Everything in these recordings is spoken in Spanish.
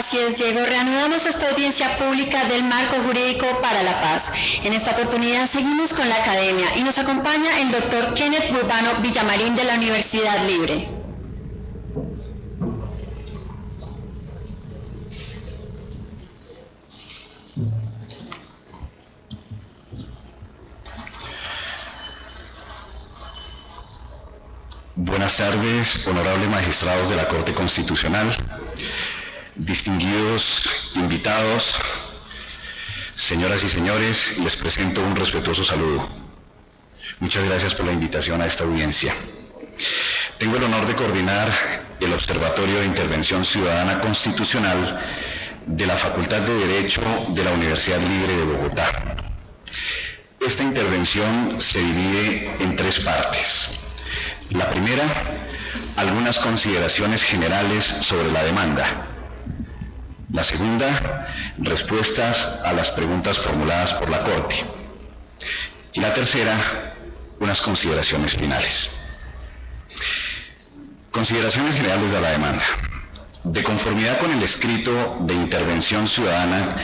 Así es, Diego. Reanudamos esta audiencia pública del Marco Jurídico para la Paz. En esta oportunidad seguimos con la academia y nos acompaña el doctor Kenneth Urbano Villamarín de la Universidad Libre. Buenas tardes, honorables magistrados de la Corte Constitucional, distinguidos invitados, señoras y señores, les presento un respetuoso saludo. Muchas gracias por la invitación a esta audiencia. Tengo el honor de coordinar el Observatorio de Intervención Ciudadana Constitucional de la Facultad de Derecho de la Universidad Libre de Bogotá. Esta intervención se divide en tres partes. La primera, algunas consideraciones generales sobre la demanda. La segunda, respuestas a las preguntas formuladas por la Corte. Y la tercera, unas consideraciones finales. Consideraciones generales de la demanda. De conformidad con el escrito de intervención ciudadana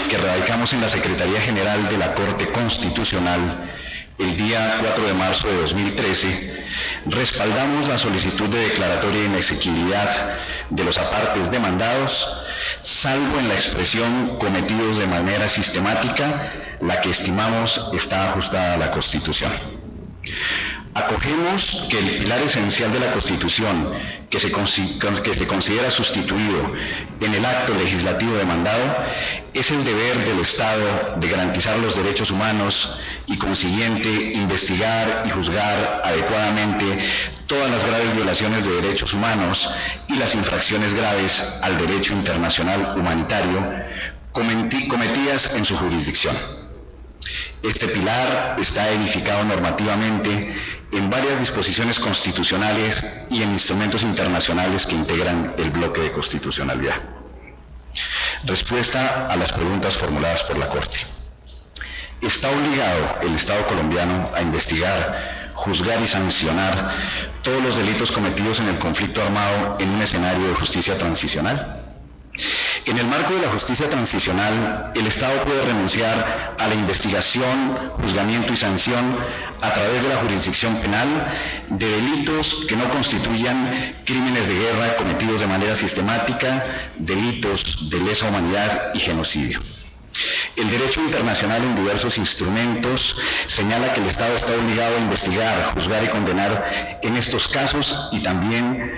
que radicamos en la Secretaría General de la Corte Constitucional el día 4 de marzo de 2013, respaldamos la solicitud de declaratoria de inexequibilidad de los apartes demandados, salvo en la expresión cometidos de manera sistemática, la que estimamos está ajustada a la Constitución. Acogemos que el pilar esencial de la Constitución, que se considera sustituido en el acto legislativo demandado, es el deber del Estado de garantizar los derechos humanos y, consiguiente, investigar y juzgar adecuadamente todas las graves violaciones de derechos humanos y las infracciones graves al derecho internacional humanitario cometidas en su jurisdicción. Este pilar está edificado normativamente en varias disposiciones constitucionales y en instrumentos internacionales que integran el bloque de constitucionalidad. Respuesta a las preguntas formuladas por la Corte. ¿Está obligado el Estado colombiano a investigar, juzgar y sancionar todos los delitos cometidos en el conflicto armado en un escenario de justicia transicional? En el marco de la justicia transicional, el Estado puede renunciar a la investigación, juzgamiento y sanción a través de la jurisdicción penal de delitos que no constituyan crímenes de guerra cometidos de manera sistemática, delitos de lesa humanidad y genocidio. El derecho internacional en diversos instrumentos señala que el Estado está obligado a investigar, juzgar y condenar en estos casos y también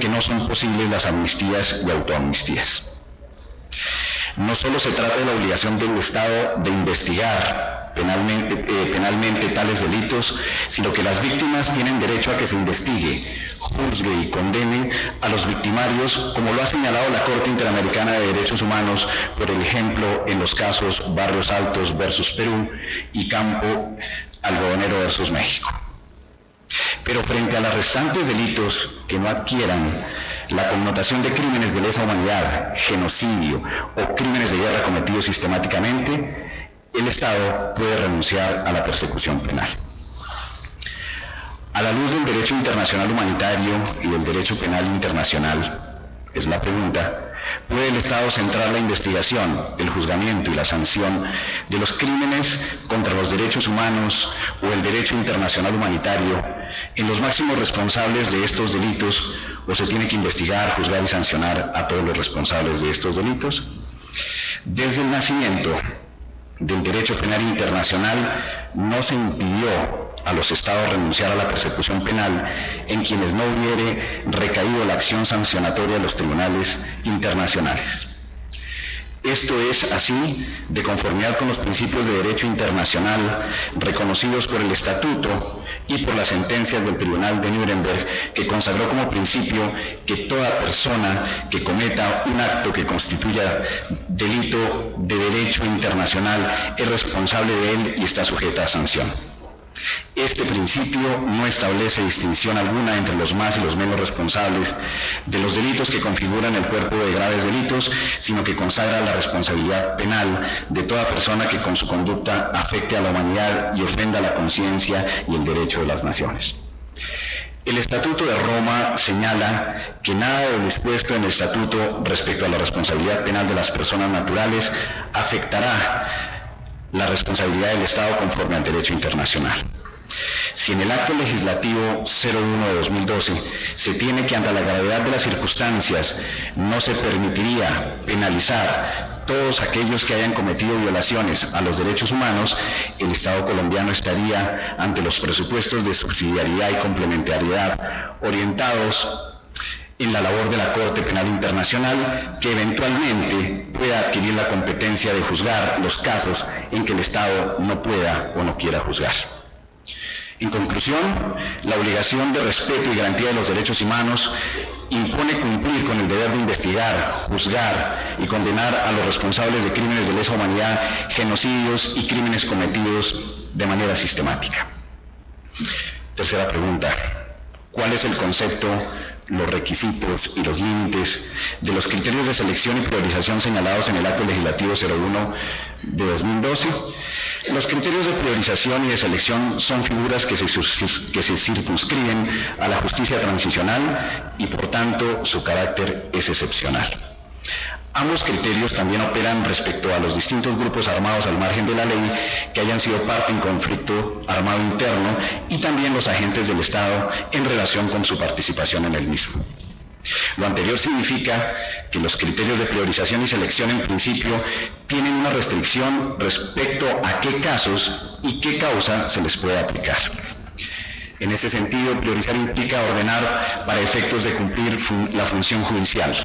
que no son posibles las amnistías y autoamnistías. No solo se trata de la obligación del Estado de investigar penalmente tales delitos, sino que las víctimas tienen derecho a que se investigue, juzgue y condene a los victimarios, como lo ha señalado la Corte Interamericana de Derechos Humanos, por ejemplo, en los casos Barrios Altos versus Perú y Campo Algodonero versus México. Pero frente a los restantes delitos que no adquieran la connotación de crímenes de lesa humanidad, genocidio o crímenes de guerra cometidos sistemáticamente, el Estado puede renunciar a la persecución penal. A la luz del derecho internacional humanitario y del derecho penal internacional, es la pregunta, ¿puede el Estado centrar la investigación, el juzgamiento y la sanción de los crímenes contra los derechos humanos o el derecho internacional humanitario en los máximos responsables de estos delitos, o se tiene que investigar, juzgar y sancionar a todos los responsables de estos delitos? Desde el nacimiento del derecho penal internacional no se impidió a los Estados renunciar a la persecución penal en quienes no hubiere recaído la acción sancionatoria de los tribunales internacionales. Esto es así de conformidad con los principios de derecho internacional reconocidos por el Estatuto y por las sentencias del Tribunal de Nuremberg, que consagró como principio que toda persona que cometa un acto que constituya delito de derecho internacional es responsable de él y está sujeta a sanción. Este principio no establece distinción alguna entre los más y los menos responsables de los delitos que configuran el cuerpo de graves delitos, sino que consagra la responsabilidad penal de toda persona que con su conducta afecte a la humanidad y ofenda la conciencia y el derecho de las naciones. El Estatuto de Roma señala que nada de lo dispuesto en el Estatuto respecto a la responsabilidad penal de las personas naturales afectará la responsabilidad del Estado conforme al derecho internacional. Si en el acto legislativo 01 de 2012 se tiene que ante la gravedad de las circunstancias no se permitiría penalizar todos aquellos que hayan cometido violaciones a los derechos humanos, el Estado colombiano estaría ante los presupuestos de subsidiariedad y complementariedad orientados en la labor de la Corte Penal Internacional, que eventualmente pueda adquirir la competencia de juzgar los casos en que el Estado no pueda o no quiera juzgar. En conclusión, la obligación de respeto y garantía de los derechos humanos impone cumplir con el deber de investigar, juzgar y condenar a los responsables de crímenes de lesa humanidad, genocidios y crímenes cometidos de manera sistemática. Tercera pregunta: ¿cuál es el concepto, los requisitos y los límites de los criterios de selección y priorización señalados en el acto legislativo 01 de 2012? Los criterios de priorización y de selección son figuras que se circunscriben a la justicia transicional y por tanto su carácter es excepcional. Ambos criterios también operan respecto a los distintos grupos armados al margen de la ley que hayan sido parte en conflicto armado interno y también los agentes del Estado en relación con su participación en el mismo. Lo anterior significa que los criterios de priorización y selección en principio tienen una restricción respecto a qué casos y qué causa se les puede aplicar. En este sentido, priorizar implica ordenar para efectos de cumplir la función judicial.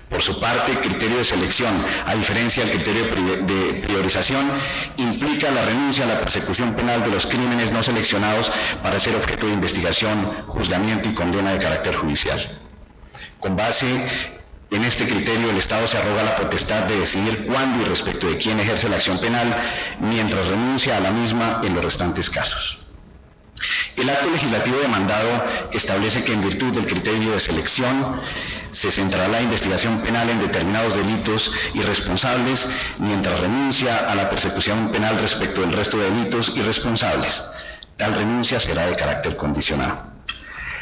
Por su parte, el criterio de selección, a diferencia del criterio de priorización, implica la renuncia a la persecución penal de los crímenes no seleccionados para ser objeto de investigación, juzgamiento y condena de carácter judicial. Con base en este criterio, el Estado se arroga la potestad de decidir cuándo y respecto de quién ejerce la acción penal, mientras renuncia a la misma en los restantes casos. El acto legislativo demandado establece que en virtud del criterio de selección se centrará la investigación penal en determinados delitos y responsables, mientras renuncia a la persecución penal respecto del resto de delitos y responsables. Tal renuncia será de carácter condicionado.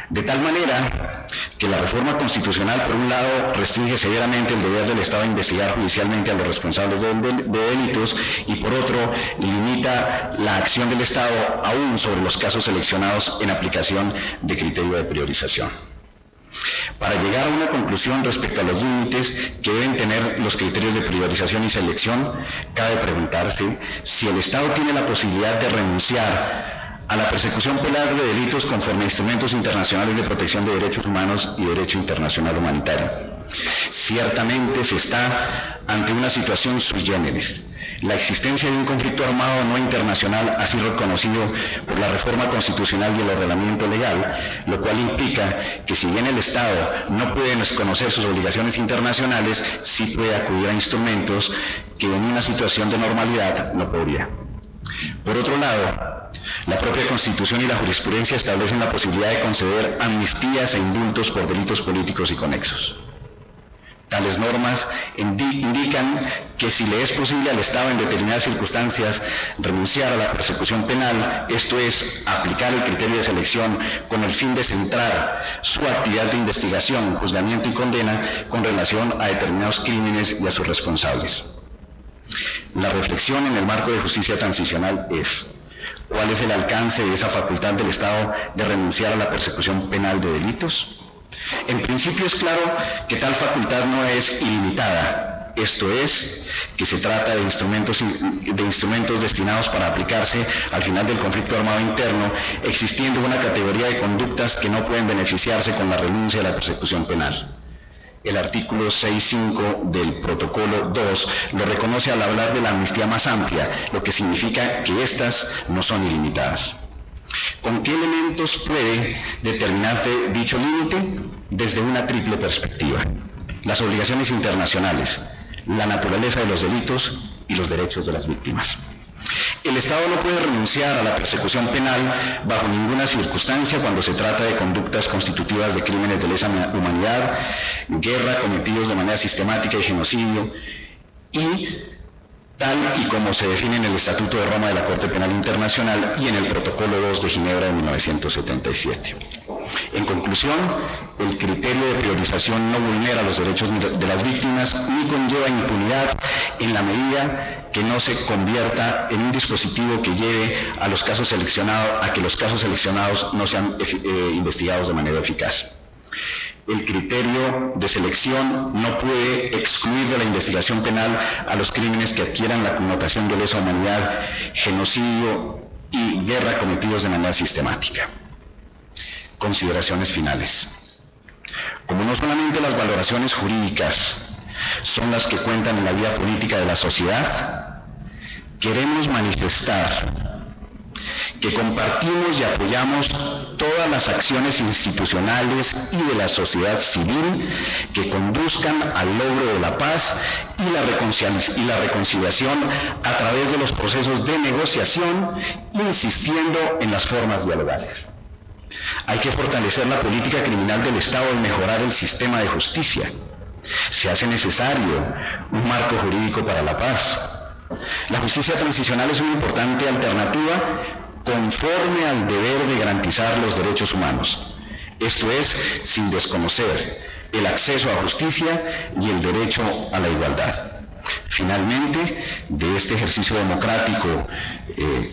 De tal manera que la reforma constitucional, por un lado, restringe severamente el deber del Estado a investigar judicialmente a los responsables de delitos y, por otro, limita la acción del Estado aún sobre los casos seleccionados en aplicación de criterio de priorización. Para llegar a una conclusión respecto a los límites que deben tener los criterios de priorización y selección, cabe preguntarse si el Estado tiene la posibilidad de renunciar a la persecución penal de delitos conforme a instrumentos internacionales de protección de derechos humanos y derecho internacional humanitario. Ciertamente se está ante una situación sui generis. La existencia de un conflicto armado no internacional ha sido reconocido por la reforma constitucional y el ordenamiento legal, lo cual implica que si bien el Estado no puede desconocer sus obligaciones internacionales, sí puede acudir a instrumentos que en una situación de normalidad no podría. Por otro lado, la propia Constitución y la jurisprudencia establecen la posibilidad de conceder amnistías e indultos por delitos políticos y conexos. Tales normas indican que si le es posible al Estado en determinadas circunstancias renunciar a la persecución penal, esto es, aplicar el criterio de selección con el fin de centrar su actividad de investigación, juzgamiento y condena con relación a determinados crímenes y a sus responsables. La reflexión en el marco de justicia transicional es: ¿cuál es el alcance de esa facultad del Estado de renunciar a la persecución penal de delitos? En principio es claro que tal facultad no es ilimitada, esto es, que se trata de instrumentos destinados para aplicarse al final del conflicto armado interno, existiendo una categoría de conductas que no pueden beneficiarse con la renuncia a la persecución penal. El artículo 6.5 del protocolo 2 lo reconoce al hablar de la amnistía más amplia, lo que significa que éstas no son ilimitadas. ¿Con qué elementos puede determinarse dicho límite? Desde una triple perspectiva: las obligaciones internacionales, la naturaleza de los delitos y los derechos de las víctimas. El Estado no puede renunciar a la persecución penal bajo ninguna circunstancia cuando se trata de conductas constitutivas de crímenes de lesa humanidad, guerra cometidos de manera sistemática y genocidio, y tal y como se define en el Estatuto de Roma de la Corte Penal Internacional y en el Protocolo 2 de Ginebra de 1977. En conclusión, el criterio de priorización no vulnera los derechos de las víctimas ni conlleva impunidad en la medida que no se convierta en un dispositivo que lleve a los casos seleccionados, a que los casos seleccionados no sean investigados de manera eficaz. El criterio de selección no puede excluir de la investigación penal a los crímenes que adquieran la connotación de lesa humanidad, genocidio y guerra cometidos de manera sistemática. Consideraciones finales. Como no solamente las valoraciones jurídicas son las que cuentan en la vida política de la sociedad, queremos manifestar que compartimos y apoyamos todas las acciones institucionales y de la sociedad civil que conduzcan al logro de la paz y la reconciliación a través de los procesos de negociación, insistiendo en las formas dialogantes. Hay que fortalecer la política criminal del Estado y mejorar el sistema de justicia. Se hace necesario un marco jurídico para la paz. La justicia transicional es una importante alternativa conforme al deber de garantizar los derechos humanos. Esto es, sin desconocer el acceso a justicia y el derecho a la igualdad. Finalmente, de este ejercicio democrático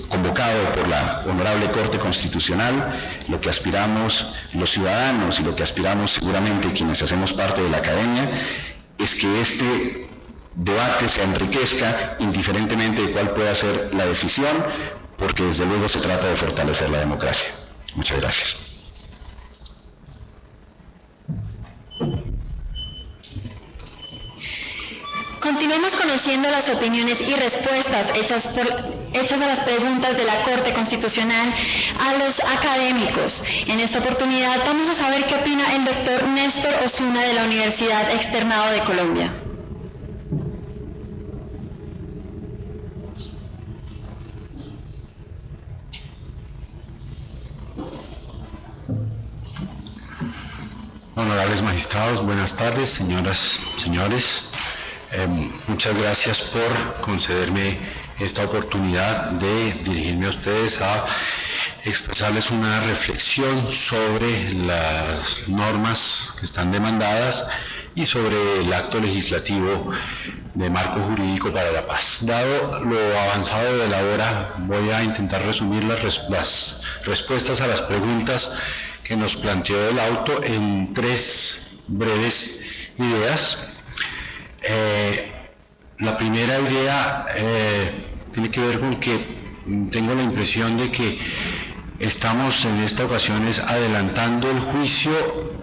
convocado por la Honorable Corte Constitucional, lo que aspiramos los ciudadanos y lo que aspiramos seguramente quienes hacemos parte de la academia es que este debate se enriquezca indiferentemente de cuál pueda ser la decisión, porque desde luego se trata de fortalecer la democracia. Muchas gracias. Continuemos conociendo las opiniones y respuestas hechas a las preguntas de la Corte Constitucional a los académicos. En esta oportunidad vamos a saber qué opina el doctor Néstor Osuna de la Universidad Externado de Colombia. Honorables magistrados, buenas tardes, señoras, señores. Muchas gracias por concederme esta oportunidad de dirigirme a ustedes a expresarles una reflexión sobre las normas que están demandadas y sobre el acto legislativo de marco jurídico para la paz. Dado lo avanzado de la hora, voy a intentar resumir las respuestas a las preguntas que nos planteó el auto en 3 breves ideas. La primera idea tiene que ver con que tengo la impresión de que estamos en esta ocasión adelantando el juicio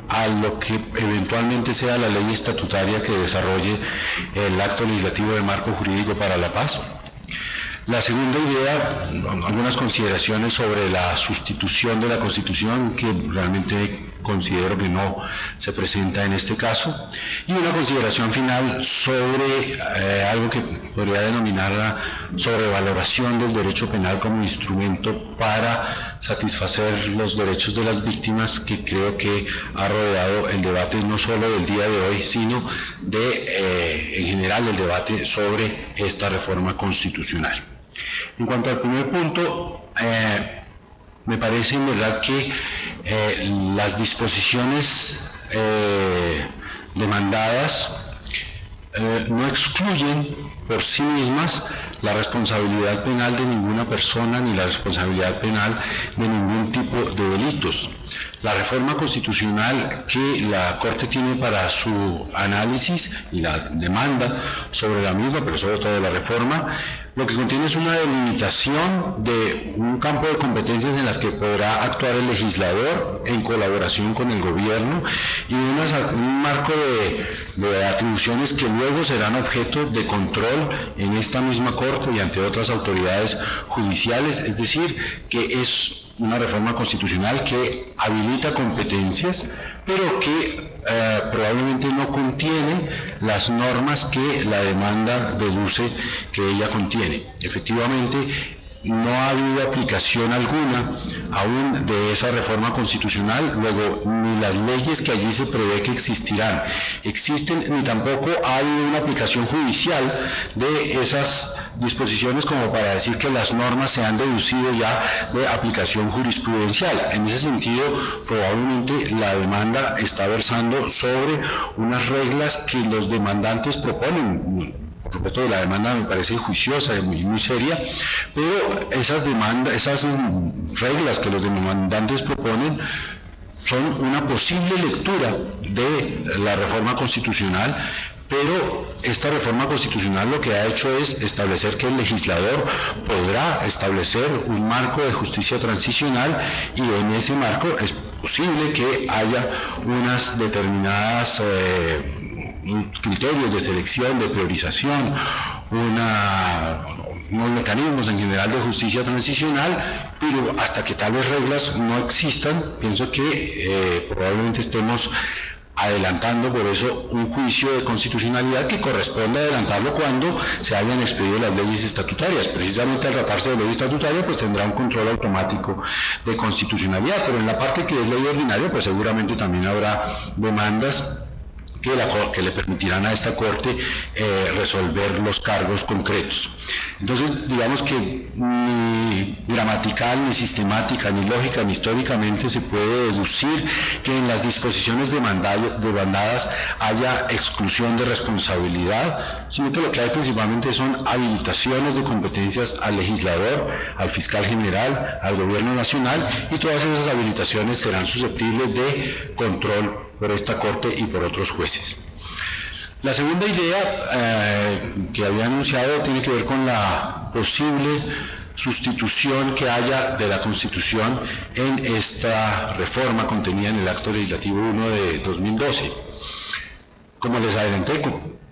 a lo que eventualmente sea la ley estatutaria que desarrolle el acto legislativo de marco jurídico para la paz. La segunda idea, algunas consideraciones sobre la sustitución de la Constitución, que realmente considero que no se presenta en este caso, y una consideración final sobre algo que podría denominar la sobrevaloración del derecho penal como instrumento para satisfacer los derechos de las víctimas, que creo que ha rodeado el debate no solo del día de hoy, sino en general el debate sobre esta reforma constitucional. En cuanto al primer punto, me parece en verdad que las disposiciones demandadas no excluyen por sí mismas la responsabilidad penal de ninguna persona ni la responsabilidad penal de ningún tipo de delitos. La reforma constitucional que la Corte tiene para su análisis y la demanda sobre la misma, pero sobre todo la reforma, lo que contiene es una delimitación de un campo de competencias en las que podrá actuar el legislador en colaboración con el gobierno y un marco de atribuciones que luego serán objeto de control en esta misma Corte y ante otras autoridades judiciales, es decir, que es una reforma constitucional que habilita competencias, pero que probablemente no contiene las normas que la demanda deduce que ella contiene. Efectivamente, no ha habido aplicación alguna aún de esa reforma constitucional, luego ni las leyes que allí se prevé que existirán existen, ni tampoco ha habido una aplicación judicial de disposiciones como para decir que las normas se han deducido ya de aplicación jurisprudencial. En ese sentido, probablemente la demanda está versando sobre unas reglas que los demandantes proponen. Por supuesto, la demanda me parece juiciosa y muy seria, pero esas reglas que los demandantes proponen son una posible lectura de la reforma constitucional, pero esta reforma constitucional lo que ha hecho es establecer que el legislador podrá establecer un marco de justicia transicional, y en ese marco es posible que haya unas determinadas criterios de selección, de priorización, unos mecanismos en general de justicia transicional, pero hasta que tales reglas no existan, pienso que probablemente estemos adelantando por eso un juicio de constitucionalidad que corresponde adelantarlo cuando se hayan expedido las leyes estatutarias. Precisamente al tratarse de ley estatutaria, pues tendrá un control automático de constitucionalidad, pero en la parte que es ley ordinaria, pues seguramente también habrá demandas que le permitirán a esta Corte resolver los cargos concretos. Entonces, digamos que ni gramatical, ni sistemática, ni lógica, ni históricamente se puede deducir que en las disposiciones demandadas haya exclusión de responsabilidad, sino que lo que hay principalmente son habilitaciones de competencias al legislador, al fiscal general, al gobierno nacional, y todas esas habilitaciones serán susceptibles de control por esta Corte y por otros jueces. La segunda idea que había anunciado tiene que ver con la posible sustitución que haya de la Constitución en esta reforma contenida en el Acto Legislativo 1 de 2012. Como les adelanté,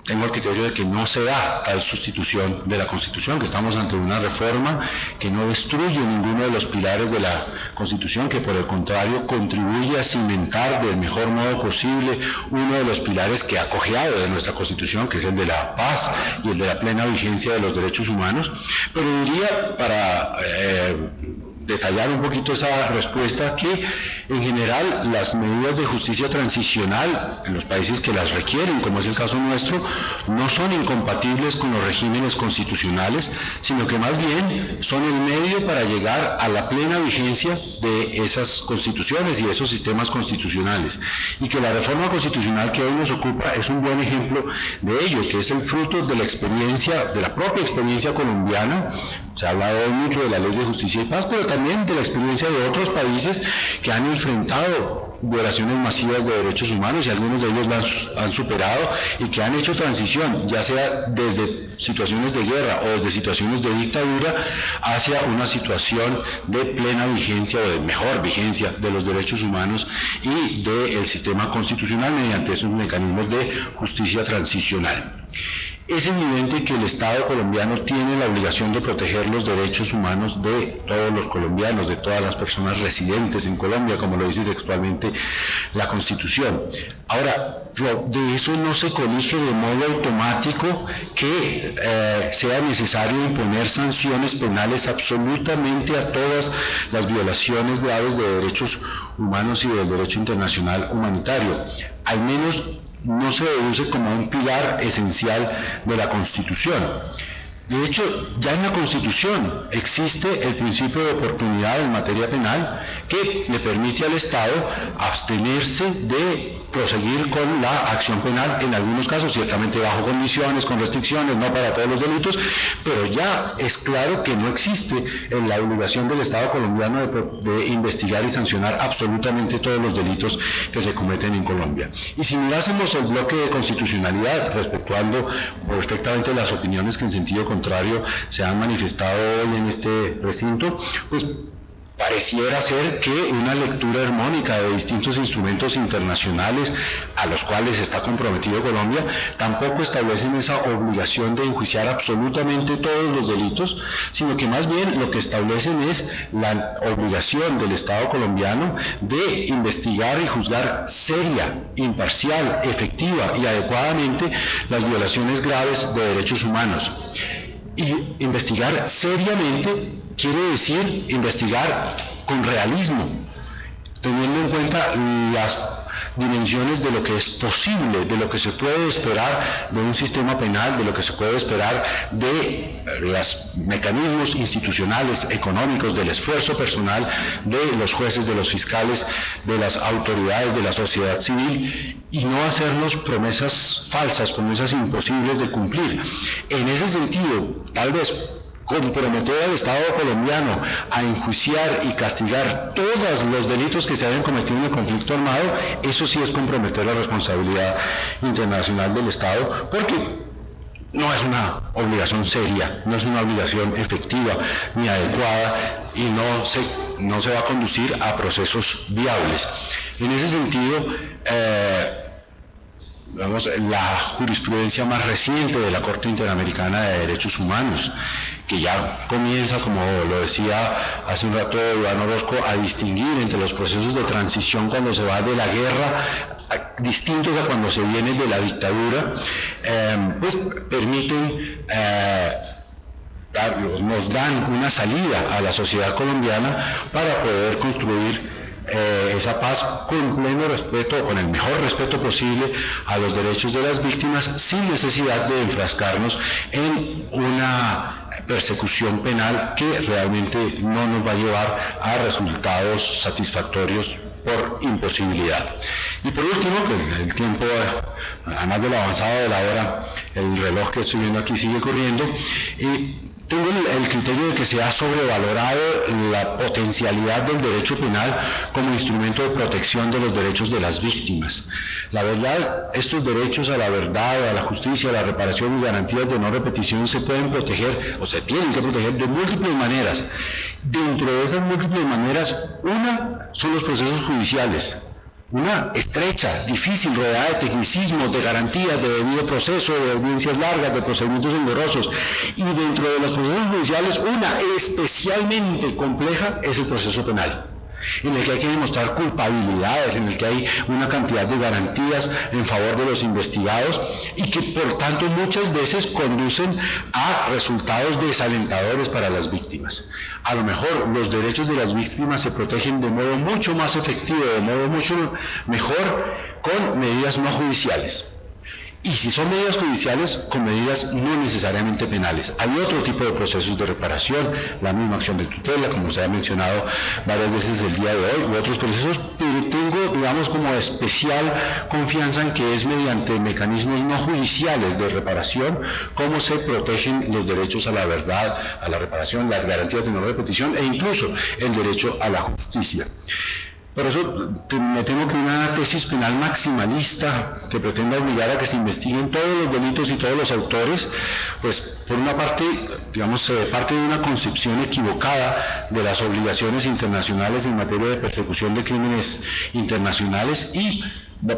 tengo el criterio de que no se da tal sustitución de la Constitución, que estamos ante una reforma que no destruye ninguno de los pilares de la Constitución, que por el contrario contribuye a cimentar del mejor modo posible uno de los pilares que ha cojeado de nuestra Constitución, que es el de la paz y el de la plena vigencia de los derechos humanos. Pero diría, para detallar un poquito esa respuesta, que en general las medidas de justicia transicional en los países que las requieren, como es el caso nuestro, no son incompatibles con los regímenes constitucionales, sino que más bien son el medio para llegar a la plena vigencia de esas constituciones y de esos sistemas constitucionales, y que la reforma constitucional que hoy nos ocupa es un buen ejemplo de ello, que es el fruto de la experiencia, de la propia experiencia colombiana. Se ha hablado hoy mucho de la Ley de Justicia y Paz, pero también de la experiencia de otros países que han enfrentado violaciones masivas de derechos humanos, y algunos de ellos las han superado, y que han hecho transición, ya sea desde situaciones de guerra o desde situaciones de dictadura, hacia una situación de plena vigencia o de mejor vigencia de los derechos humanos y del sistema constitucional mediante esos mecanismos de justicia transicional. Es evidente que el Estado colombiano tiene la obligación de proteger los derechos humanos de todos los colombianos, de todas las personas residentes en Colombia, como lo dice textualmente la Constitución. Ahora, de eso no se colige de modo automático que sea necesario imponer sanciones penales absolutamente a todas las violaciones graves de derechos humanos y del derecho internacional humanitario. Al menos no se deduce como un pilar esencial de la Constitución. De hecho, ya en la Constitución existe el principio de oportunidad en materia penal que le permite al Estado abstenerse de proseguir con la acción penal en algunos casos, ciertamente bajo condiciones, con restricciones, no para todos los delitos, pero ya es claro que no existe la obligación del Estado colombiano de investigar y sancionar absolutamente todos los delitos que se cometen en Colombia. Y si mirásemos el bloque de constitucionalidad, respetando perfectamente las opiniones que en sentido contrario se han manifestado hoy en este recinto, pues pareciera ser que una lectura armónica de distintos instrumentos internacionales a los cuales está comprometido Colombia tampoco establecen esa obligación de enjuiciar absolutamente todos los delitos, sino que más bien lo que establecen es la obligación del Estado colombiano de investigar y juzgar seria, imparcial, efectiva y adecuadamente las violaciones graves de derechos humanos. Y investigar seriamente quiere decir investigar con realismo, teniendo en cuenta las dimensiones de lo que es posible, de lo que se puede esperar de un sistema penal, de lo que se puede esperar de los mecanismos institucionales, económicos, del esfuerzo personal de los jueces, de los fiscales, de las autoridades, de la sociedad civil, y no hacernos promesas falsas, promesas imposibles de cumplir. En ese sentido, tal vez comprometer al Estado colombiano a enjuiciar y castigar todos los delitos que se hayan cometido en el conflicto armado, eso sí es comprometer la responsabilidad internacional del Estado, porque no es una obligación seria, no es una obligación efectiva ni adecuada, y no se va a conducir a procesos viables. En ese sentido, la jurisprudencia más reciente de la Corte Interamericana de Derechos Humanos, que ya comienza, como lo decía hace un rato Iván Orozco, a distinguir entre los procesos de transición cuando se va de la guerra, distintos a cuando se viene de la dictadura, pues permiten, nos dan una salida a la sociedad colombiana para poder construir esa paz con pleno respeto, con el mejor respeto posible a los derechos de las víctimas, sin necesidad de enfrascarnos en una persecución penal que realmente no nos va a llevar a resultados satisfactorios por imposibilidad. Y por último, pues el tiempo, además de la avanzada de la hora, el reloj que estoy viendo aquí sigue corriendo, y tengo el criterio de que se ha sobrevalorado la potencialidad del derecho penal como instrumento de protección de los derechos de las víctimas. La verdad, estos derechos a la verdad, a la justicia, a la reparación y garantías de no repetición se pueden proteger, o se tienen que proteger de múltiples maneras. Dentro de esas múltiples maneras, una son los procesos judiciales. Una estrecha, difícil, rodeada de tecnicismos, de garantías, de debido proceso, de audiencias largas, de procedimientos engorrosos. Y dentro de los procesos judiciales, una especialmente compleja es el proceso penal, en el que hay que demostrar culpabilidades, en el que hay una cantidad de garantías en favor de los investigados y que por tanto muchas veces conducen a resultados desalentadores para las víctimas. A lo mejor los derechos de las víctimas se protegen de modo mucho más efectivo, de modo mucho mejor con medidas no judiciales. Y si son medidas judiciales, con medidas no necesariamente penales. Hay otro tipo de procesos de reparación, la misma acción de tutela, como se ha mencionado varias veces el día de hoy, u otros procesos, pero tengo, digamos, como especial confianza en que es mediante mecanismos no judiciales de reparación cómo se protegen los derechos a la verdad, a la reparación, las garantías de no repetición e incluso el derecho a la justicia. Por eso me temo que una tesis penal maximalista que pretenda obligar a que se investiguen todos los delitos y todos los autores, pues por una parte, digamos, parte de una concepción equivocada de las obligaciones internacionales en materia de persecución de crímenes internacionales y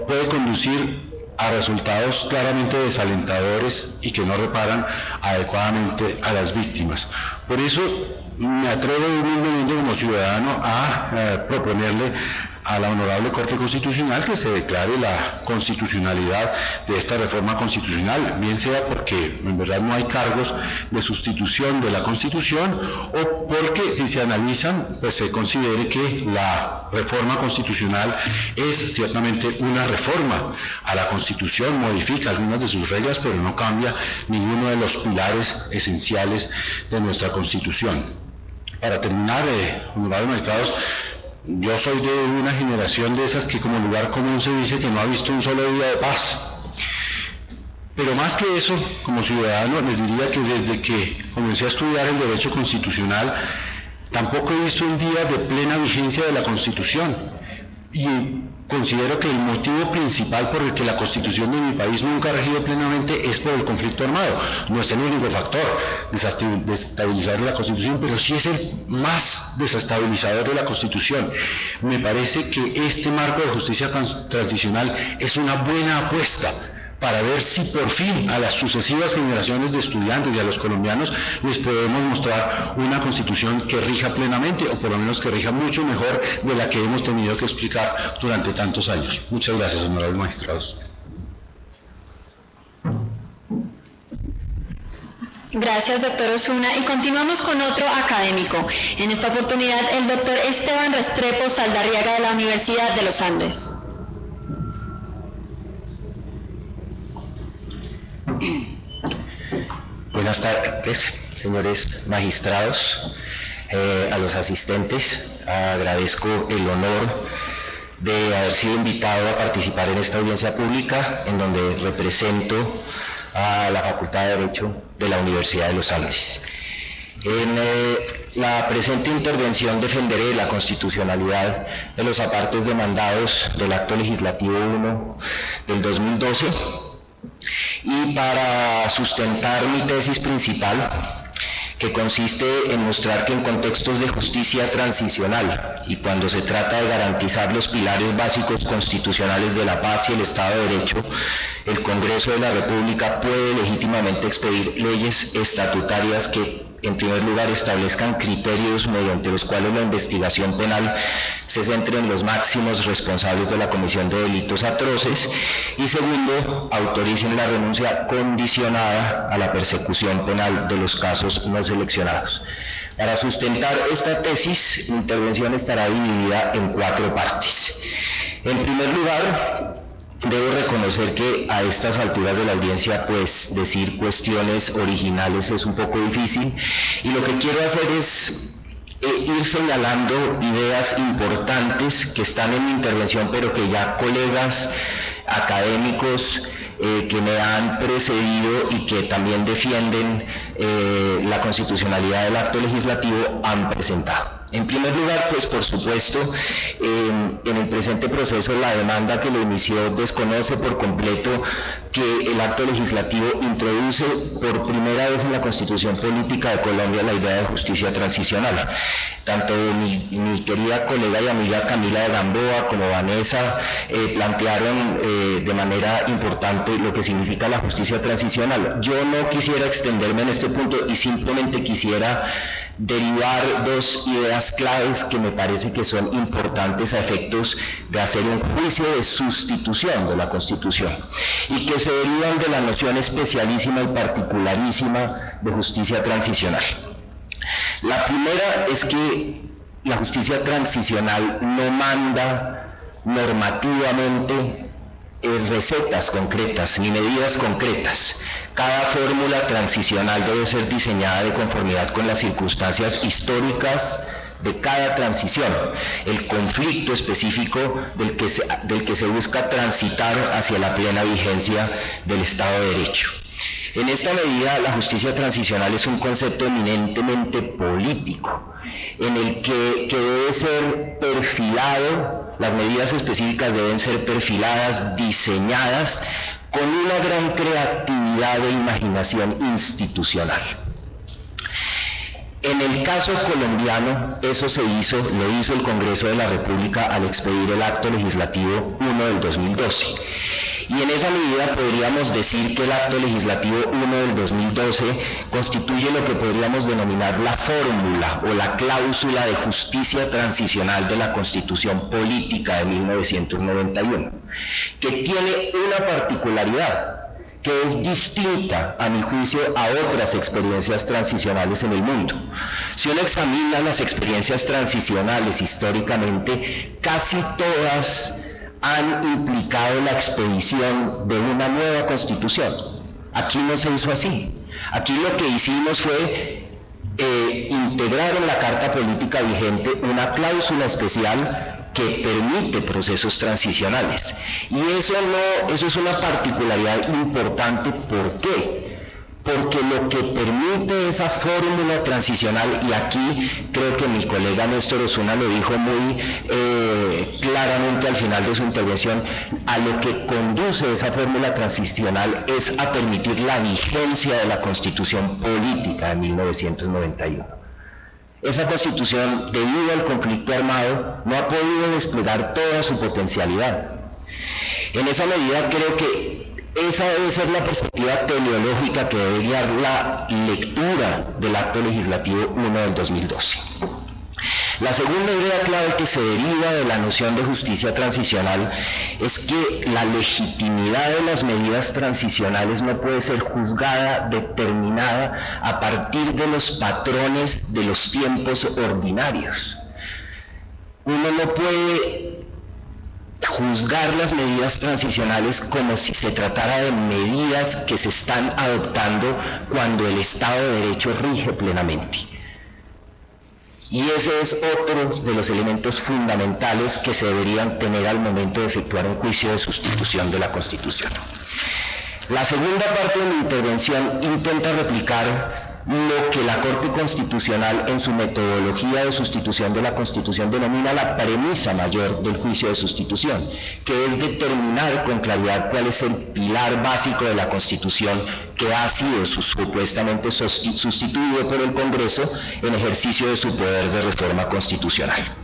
puede conducir a resultados claramente desalentadores y que no reparan adecuadamente a las víctimas. Por eso me atrevo humildemente como ciudadano a proponerle a la Honorable Corte Constitucional que se declare la constitucionalidad de esta reforma constitucional, bien sea porque en verdad no hay cargos de sustitución de la Constitución o porque si se analizan, pues se considere que la reforma constitucional es ciertamente una reforma a la Constitución, modifica algunas de sus reglas, pero no cambia ninguno de los pilares esenciales de nuestra Constitución. Para terminar, honorables magistrados, yo soy de una generación de esas que como lugar común se dice que no ha visto un solo día de paz. Pero más que eso, como ciudadano, les diría que desde que comencé a estudiar el derecho constitucional, tampoco he visto un día de plena vigencia de la Constitución. Y considero que el motivo principal por el que la Constitución de mi país nunca ha regido plenamente es por el conflicto armado. No es el único factor desestabilizador de la Constitución, pero sí es el más desestabilizador de la Constitución. Me parece que este marco de justicia transicional es una buena apuesta para ver si por fin a las sucesivas generaciones de estudiantes y a los colombianos les podemos mostrar una Constitución que rija plenamente, o por lo menos que rija mucho mejor de la que hemos tenido que explicar durante tantos años. Muchas gracias, honorables magistrados. Gracias, doctor Osuna. Y continuamos con otro académico. En esta oportunidad, el doctor Esteban Restrepo Saldarriaga de la Universidad de los Andes. Buenas tardes, señores magistrados, a los asistentes. Agradezco el honor de haber sido invitado a participar en esta audiencia pública, en donde represento a la Facultad de Derecho de la Universidad de los Andes. En la presente intervención defenderé la constitucionalidad de los apartes demandados del Acto Legislativo 1 del 2012, y para sustentar mi tesis principal, que consiste en mostrar que en contextos de justicia transicional y cuando se trata de garantizar los pilares básicos constitucionales de la paz y el Estado de Derecho, el Congreso de la República puede legítimamente expedir leyes estatutarias que, en primer lugar, establezcan criterios mediante los cuales la investigación penal se centre en los máximos responsables de la comisión de delitos atroces, y segundo, autoricen la renuncia condicionada a la persecución penal de los casos no seleccionados. Para sustentar esta tesis, mi intervención estará dividida en 4 partes. En primer lugar, debo reconocer que a estas alturas de la audiencia, pues decir cuestiones originales es un poco difícil, y lo que quiero hacer es ir señalando ideas importantes que están en mi intervención, pero que ya colegas académicos que me han precedido y que también defienden la constitucionalidad del acto legislativo han presentado. En primer lugar, pues por supuesto, en el presente proceso la demanda que lo inició desconoce por completo que el acto legislativo introduce por primera vez en la Constitución Política de Colombia la idea de justicia transicional. Tanto mi querida colega y amiga Camila de Gamboa como Vanessa plantearon de manera importante lo que significa la justicia transicional. Yo no quisiera extenderme en este punto y simplemente quisiera derivar 2 ideas claves que me parece que son importantes a efectos de hacer un juicio de sustitución de la Constitución y que se derivan de la noción especialísima y particularísima de justicia transicional. La primera es que la justicia transicional no manda normativamente recetas concretas ni medidas concretas. Cada fórmula transicional debe ser diseñada de conformidad con las circunstancias históricas de cada transición, el conflicto específico del que se busca transitar hacia la plena vigencia del Estado de Derecho. En esta medida, la justicia transicional es un concepto eminentemente político, en el que debe ser perfilado, las medidas específicas deben ser perfiladas, diseñadas, con una gran creatividad e imaginación institucional. En el caso colombiano, eso lo hizo el Congreso de la República al expedir el Acto Legislativo 1 del 2012. Y en esa medida podríamos decir que el Acto Legislativo 1 del 2012 constituye lo que podríamos denominar la fórmula o la cláusula de justicia transicional de la Constitución Política de 1991, que tiene una particularidad que es distinta, a mi juicio, a otras experiencias transicionales en el mundo. Si uno examina las experiencias transicionales históricamente, casi todas han implicado la expedición de una nueva constitución. Aquí no se hizo así. Aquí lo que hicimos fue integrar en la Carta Política vigente una cláusula especial que permite procesos transicionales. Y eso es una particularidad importante. ¿Por qué? Porque lo que permite esa fórmula transicional, y aquí creo que mi colega Néstor Osuna lo dijo muy claramente al final de su intervención, a lo que conduce esa fórmula transicional es a permitir la vigencia de la Constitución Política de 1991. Esa Constitución, debido al conflicto armado, no ha podido desplegar toda su potencialidad. En esa medida creo que esa debe ser la perspectiva teleológica que debe guiar la lectura del Acto Legislativo 1 del 2012. La segunda idea clave que se deriva de la noción de justicia transicional es que la legitimidad de las medidas transicionales no puede ser juzgada, determinada a partir de los patrones de los tiempos ordinarios. Uno no puede juzgar las medidas transicionales como si se tratara de medidas que se están adoptando cuando el Estado de Derecho rige plenamente. Y ese es otro de los elementos fundamentales que se deberían tener al momento de efectuar un juicio de sustitución de la Constitución. La segunda parte de mi intervención intenta replicar lo que la Corte Constitucional en su metodología de sustitución de la Constitución denomina la premisa mayor del juicio de sustitución, que es determinar con claridad cuál es el pilar básico de la Constitución que ha sido supuestamente sustituido por el Congreso en ejercicio de su poder de reforma constitucional.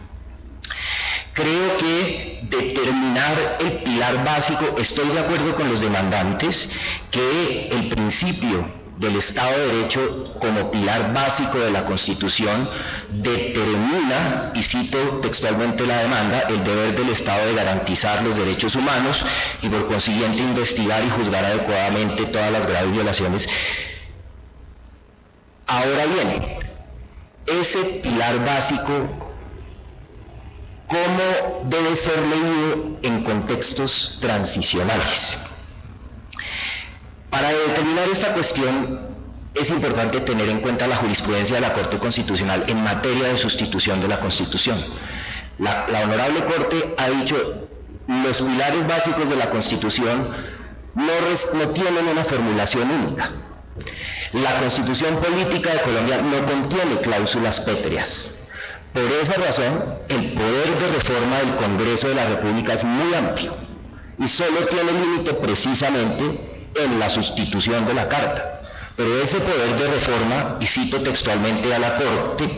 Creo que determinar el pilar básico, estoy de acuerdo con los demandantes, que el principio del Estado de Derecho como pilar básico de la Constitución determina, y cito textualmente la demanda, el deber del Estado de garantizar los derechos humanos y por consiguiente investigar y juzgar adecuadamente todas las graves violaciones. Ahora bien, ese pilar básico, ¿cómo debe ser leído en contextos transicionales? Para determinar esta cuestión es importante tener en cuenta la jurisprudencia de la Corte Constitucional en materia de sustitución de la Constitución. La Honorable Corte ha dicho los pilares básicos de la Constitución no tienen una formulación única. La Constitución Política de Colombia no contiene cláusulas pétreas. Por esa razón, el poder de reforma del Congreso de la República es muy amplio y solo tiene límite precisamente en la sustitución de la Carta. Pero ese poder de reforma, y cito textualmente a la Corte,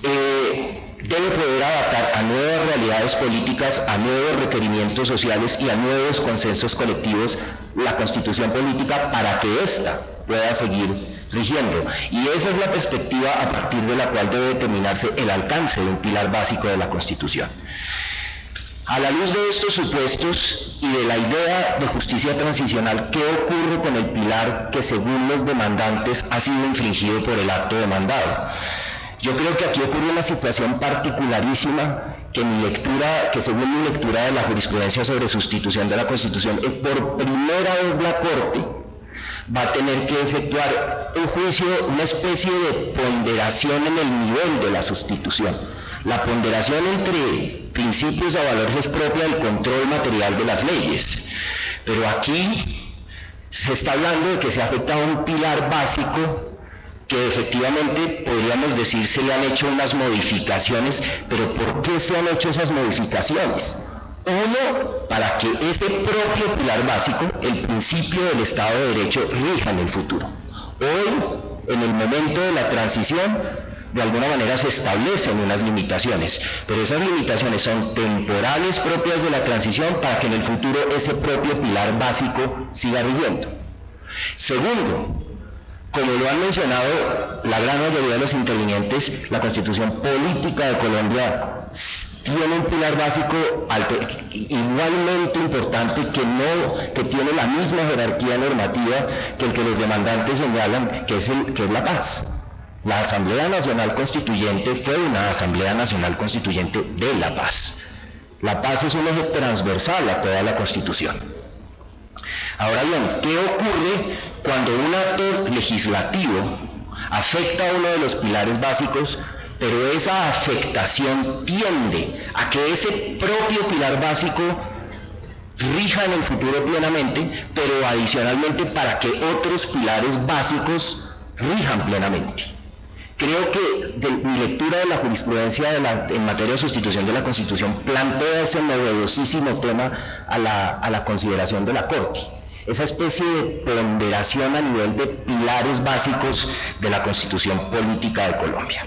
debe poder adaptar a nuevas realidades políticas, a nuevos requerimientos sociales y a nuevos consensos colectivos la Constitución Política para que ésta pueda seguir rigiendo. Y esa es la perspectiva a partir de la cual debe determinarse el alcance de un pilar básico de la Constitución. A la luz de estos supuestos y de la idea de justicia transicional, ¿qué ocurre con el pilar que según los demandantes ha sido infringido por el acto demandado? Yo creo que aquí ocurre una situación particularísima que según mi lectura de la jurisprudencia sobre sustitución de la Constitución, por primera vez la Corte va a tener que efectuar un juicio, una especie de ponderación en el nivel de la sustitución. La ponderación entre principios a valores es propia del control material de las leyes, pero aquí se está hablando de que se ha afectado un pilar básico que efectivamente podríamos decir se le han hecho unas modificaciones, pero ¿por qué se han hecho esas modificaciones? Uno, para que ese propio pilar básico, el principio del Estado de Derecho, rija en el futuro. Hoy, en el momento de la transición, de alguna manera se establecen unas limitaciones, pero esas limitaciones son temporales propias de la transición para que en el futuro ese propio pilar básico siga rigiendo. Segundo, como lo han mencionado la gran mayoría de los intervinientes, la Constitución Política de Colombia tiene un pilar básico igualmente importante que tiene la misma jerarquía normativa que el que los demandantes señalan, que es la paz. La Asamblea Nacional Constituyente fue una Asamblea Nacional Constituyente de la paz. La paz es un eje transversal a toda la Constitución. Ahora bien, ¿qué ocurre cuando un acto legislativo afecta a uno de los pilares básicos, pero esa afectación tiende a que ese propio pilar básico rija en el futuro plenamente, pero adicionalmente para que otros pilares básicos rijan plenamente? Creo que mi lectura de la jurisprudencia en materia de sustitución de la Constitución plantea ese novedosísimo tema a la consideración de la Corte. Esa especie de ponderación a nivel de pilares básicos de la Constitución Política de Colombia.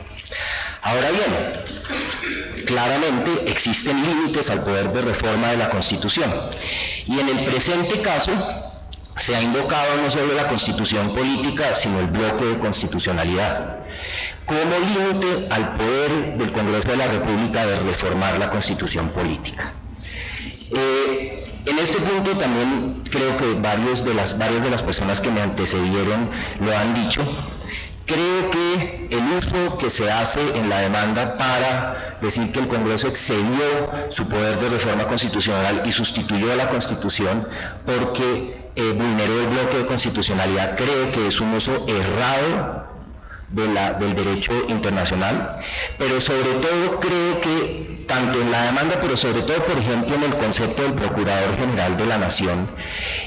Ahora bien, claramente existen límites al poder de reforma de la Constitución. Y en el presente caso, se ha invocado no solo la Constitución Política, sino el bloque de constitucionalidad, como límite al poder del Congreso de la República de reformar la Constitución Política. En este punto también creo que varias de las personas que me antecedieron lo han dicho. Creo que el uso que se hace en la demanda para decir que el Congreso excedió su poder de reforma constitucional y sustituyó a la Constitución porque vulneró el bloque de constitucionalidad, creo que es un uso errado del derecho internacional, pero sobre todo creo que tanto en la demanda, pero sobre todo, por ejemplo, en el concepto del Procurador General de la Nación,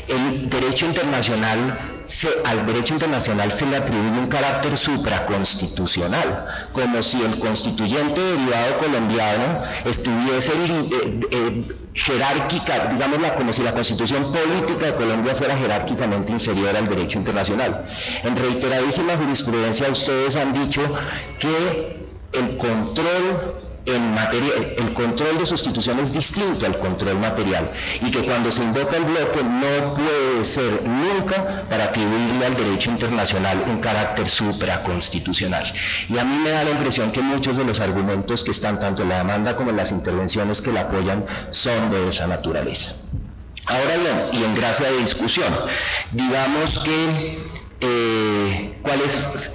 el derecho internacional al derecho internacional se le atribuye un carácter supraconstitucional, como si el constituyente derivado colombiano estuviese jerárquica, digámosla, como si la constitución política de Colombia fuera jerárquicamente inferior al derecho internacional. En reiteradísima jurisprudencia ustedes han dicho que el control el control de sustitución es distinto al control material y que cuando se invoca el bloque no puede ser nunca para atribuirle al derecho internacional un carácter supraconstitucional. Y a mí me da la impresión que muchos de los argumentos que están tanto en la demanda como en las intervenciones que la apoyan son de esa naturaleza. Ahora bien, y en gracia de discusión, digamos que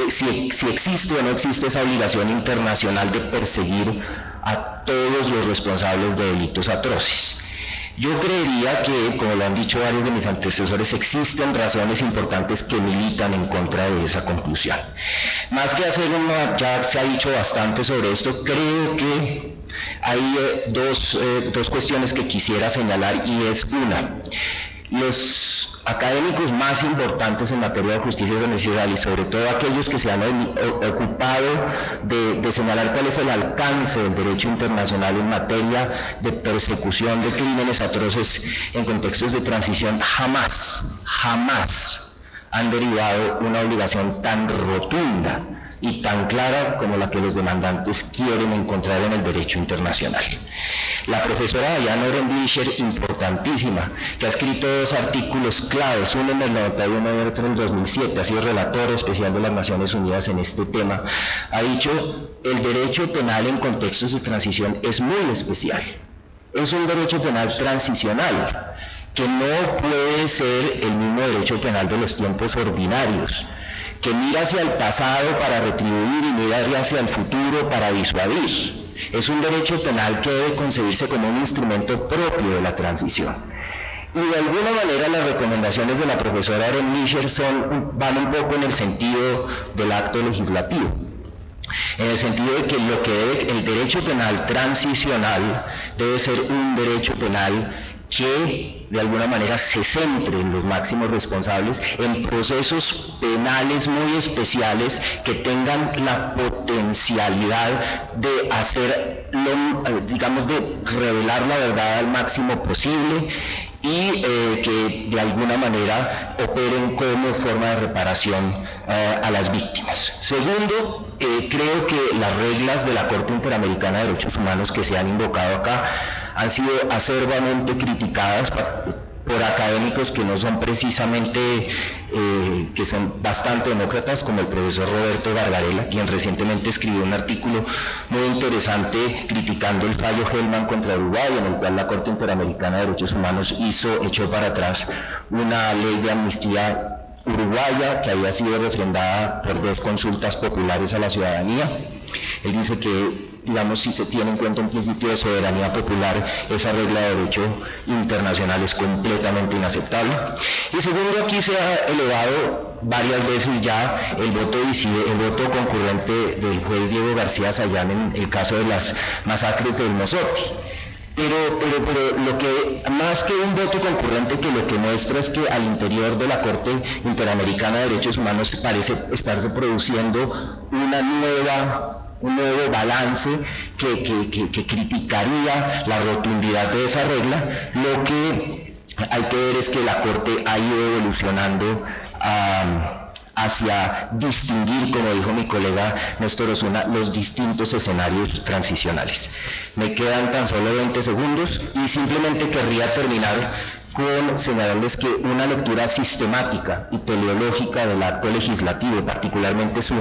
si existe o no existe esa obligación internacional de perseguir a todos los responsables de delitos atroces. Yo creería que, como lo han dicho varios de mis antecesores, existen razones importantes que militan en contra de esa conclusión. Más que hacer ya se ha dicho bastante sobre esto, creo que hay dos cuestiones que quisiera señalar, y es una: los académicos más importantes en materia de justicia transicional, y sobre todo aquellos que se han ocupado de señalar cuál es el alcance del derecho internacional en materia de persecución de crímenes atroces en contextos de transición, jamás han derivado una obligación tan rotunda y tan clara como la que los demandantes quieren encontrar en el derecho internacional. La profesora Diana Orenblischer, importantísima, que ha escrito dos artículos claves, uno en el 91 y otro en el 2007, ha sido relator especial de las Naciones Unidas en este tema, ha dicho: el derecho penal en contextos de transición es muy especial, es un derecho penal transicional, que no puede ser el mismo derecho penal de los tiempos ordinarios, que mira hacia el pasado para retribuir y mira hacia el futuro para disuadir. Es un derecho penal que debe concebirse como un instrumento propio de la transición. Y de alguna manera las recomendaciones de la profesora Orenblischer van un poco en el sentido del acto legislativo, en el sentido de que el derecho penal transicional debe ser un derecho penal que de alguna manera se centre en los máximos responsables, en procesos penales muy especiales que tengan la potencialidad de de revelar la verdad al máximo posible y que de alguna manera operen como forma de reparación a las víctimas. Segundo, creo que las reglas de la Corte Interamericana de Derechos Humanos que se han invocado acá han sido acerbamente criticadas por académicos que no son precisamente, que son bastante demócratas, como el profesor Roberto Gargarella, quien recientemente escribió un artículo muy interesante criticando el fallo Hellman contra Uruguay, en el cual la Corte Interamericana de Derechos Humanos echó para atrás una ley de amnistía uruguaya que había sido refrendada por 2 consultas populares a la ciudadanía. Él dice que, digamos, si se tiene en cuenta un principio de soberanía popular, esa regla de derecho internacional es completamente inaceptable. Y segundo, aquí se ha elevado varias veces ya el voto concurrente del juez Diego García Sayán en el caso de las masacres del Mozote. Pero lo que, más que un voto concurrente, que lo que muestra es que al interior de la Corte Interamericana de Derechos Humanos parece estarse produciendo un nuevo balance que criticaría la rotundidad de esa regla. Lo que hay que ver es que la Corte ha ido evolucionando hacia distinguir, como dijo mi colega Néstor Osuna, los distintos escenarios transicionales. Me quedan tan solo 20 segundos y simplemente querría terminar con señalarles que una lectura sistemática y teleológica del acto legislativo, particularmente su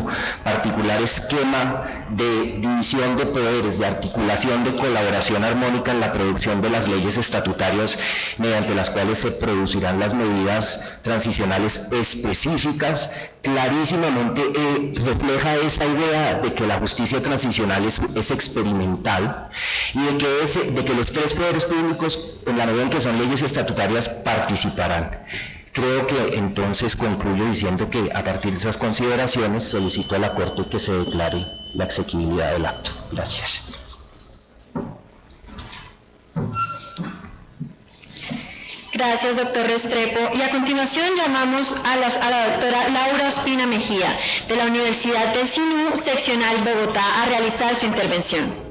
particular esquema de división de poderes, de articulación, de colaboración armónica en la producción de las leyes estatutarias mediante las cuales se producirán las medidas transicionales específicas, clarísimamente refleja esa idea de que la justicia transicional es experimental y de que los tres poderes públicos, en la medida en que son leyes estatutarias, participarán. Creo que entonces concluyo diciendo que a partir de esas consideraciones solicito a la Corte que se declare la exequibilidad del acto. Gracias. Gracias, doctor Restrepo. Y a continuación llamamos a la doctora Laura Ospina Mejía, de la Universidad del SINU, seccional Bogotá, a realizar su intervención.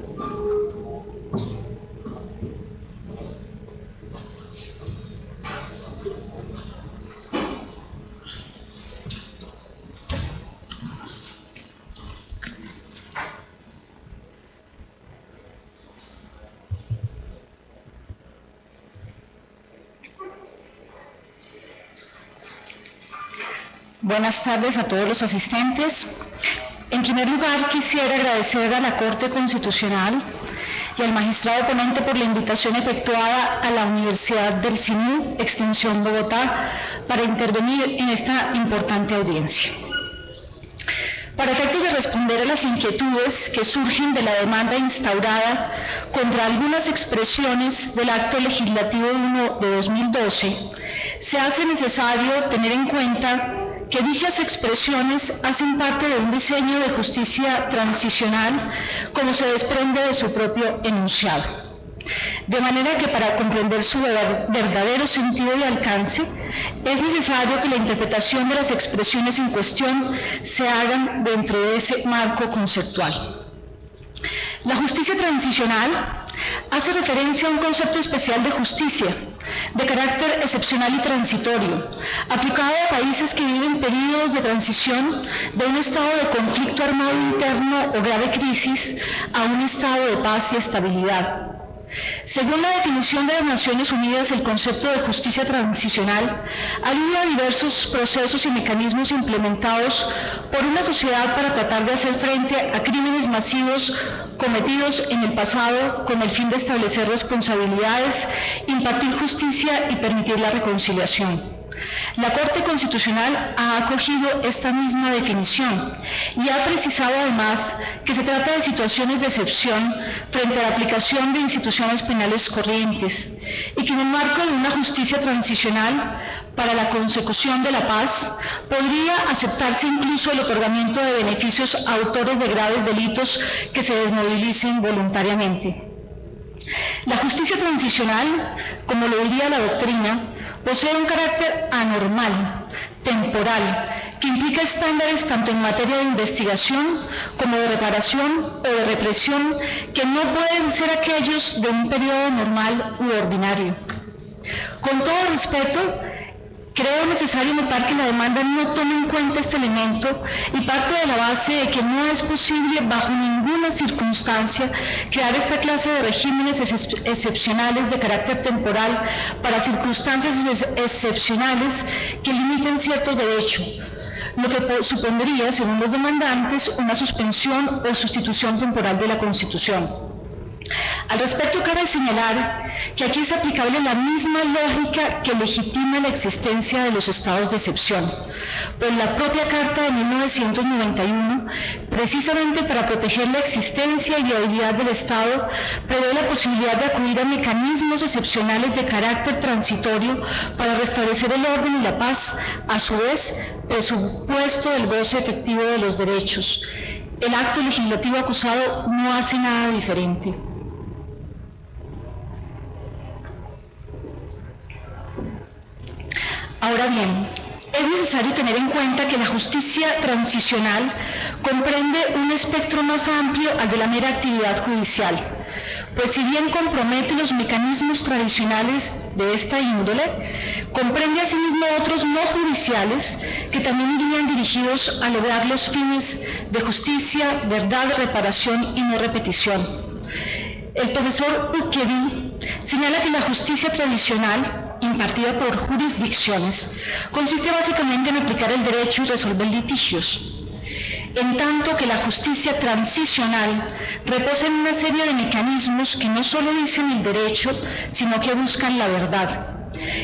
Buenas tardes a todos los asistentes. En primer lugar, quisiera agradecer a la Corte Constitucional y al magistrado ponente por la invitación efectuada a la Universidad del SINU, Extensión Bogotá, para intervenir en esta importante audiencia. Para efectos de responder a las inquietudes que surgen de la demanda instaurada contra algunas expresiones del Acto Legislativo 1 de 2012, se hace necesario tener en cuenta que dichas expresiones hacen parte de un diseño de justicia transicional, como se desprende de su propio enunciado. De manera que para comprender su verdadero sentido y alcance, es necesario que la interpretación de las expresiones en cuestión se hagan dentro de ese marco conceptual. La justicia transicional hace referencia a un concepto especial de justicia, de carácter excepcional y transitorio, aplicado a países que viven periodos de transición de un estado de conflicto armado interno o grave crisis a un estado de paz y estabilidad. Según la definición de las Naciones Unidas, el concepto de justicia transicional alude a diversos procesos y mecanismos implementados por una sociedad para tratar de hacer frente a crímenes masivos cometidos en el pasado con el fin de establecer responsabilidades, impartir justicia y permitir la reconciliación. La Corte Constitucional ha acogido esta misma definición y ha precisado además que se trata de situaciones de excepción frente a la aplicación de instituciones penales corrientes y que en el marco de una justicia transicional para la consecución de la paz podría aceptarse incluso el otorgamiento de beneficios a autores de graves delitos que se desmovilicen voluntariamente. La justicia transicional, como lo diría la doctrina, posee un carácter anormal, temporal, que implica estándares tanto en materia de investigación como de reparación o de represión que no pueden ser aquellos de un periodo normal u ordinario. Con todo respeto, creo necesario notar que la demanda no toma en cuenta este elemento y parte de la base de que no es posible bajo ninguna circunstancia crear esta clase de regímenes excepcionales de carácter temporal para circunstancias excepcionales que limiten ciertos derechos, lo que supondría, según los demandantes, una suspensión o sustitución temporal de la Constitución. Al respecto, cabe señalar que aquí es aplicable la misma lógica que legitima la existencia de los estados de excepción, pues la propia Carta de 1991, precisamente para proteger la existencia y viabilidad del Estado, prevé la posibilidad de acudir a mecanismos excepcionales de carácter transitorio para restablecer el orden y la paz, a su vez, presupuesto del goce efectivo de los derechos. El acto legislativo acusado no hace nada diferente. Ahora bien, es necesario tener en cuenta que la justicia transicional comprende un espectro más amplio al de la mera actividad judicial, pues si bien compromete los mecanismos tradicionales de esta índole, comprende asimismo otros no judiciales que también irían dirigidos a lograr los fines de justicia, verdad, reparación y no repetición. El profesor Uquevi señala que la justicia tradicional, impartida por jurisdicciones, consiste básicamente en aplicar el derecho y resolver litigios. en tanto que la justicia transicional reposa en una serie de mecanismos que no solo dicen el derecho, sino que buscan la verdad,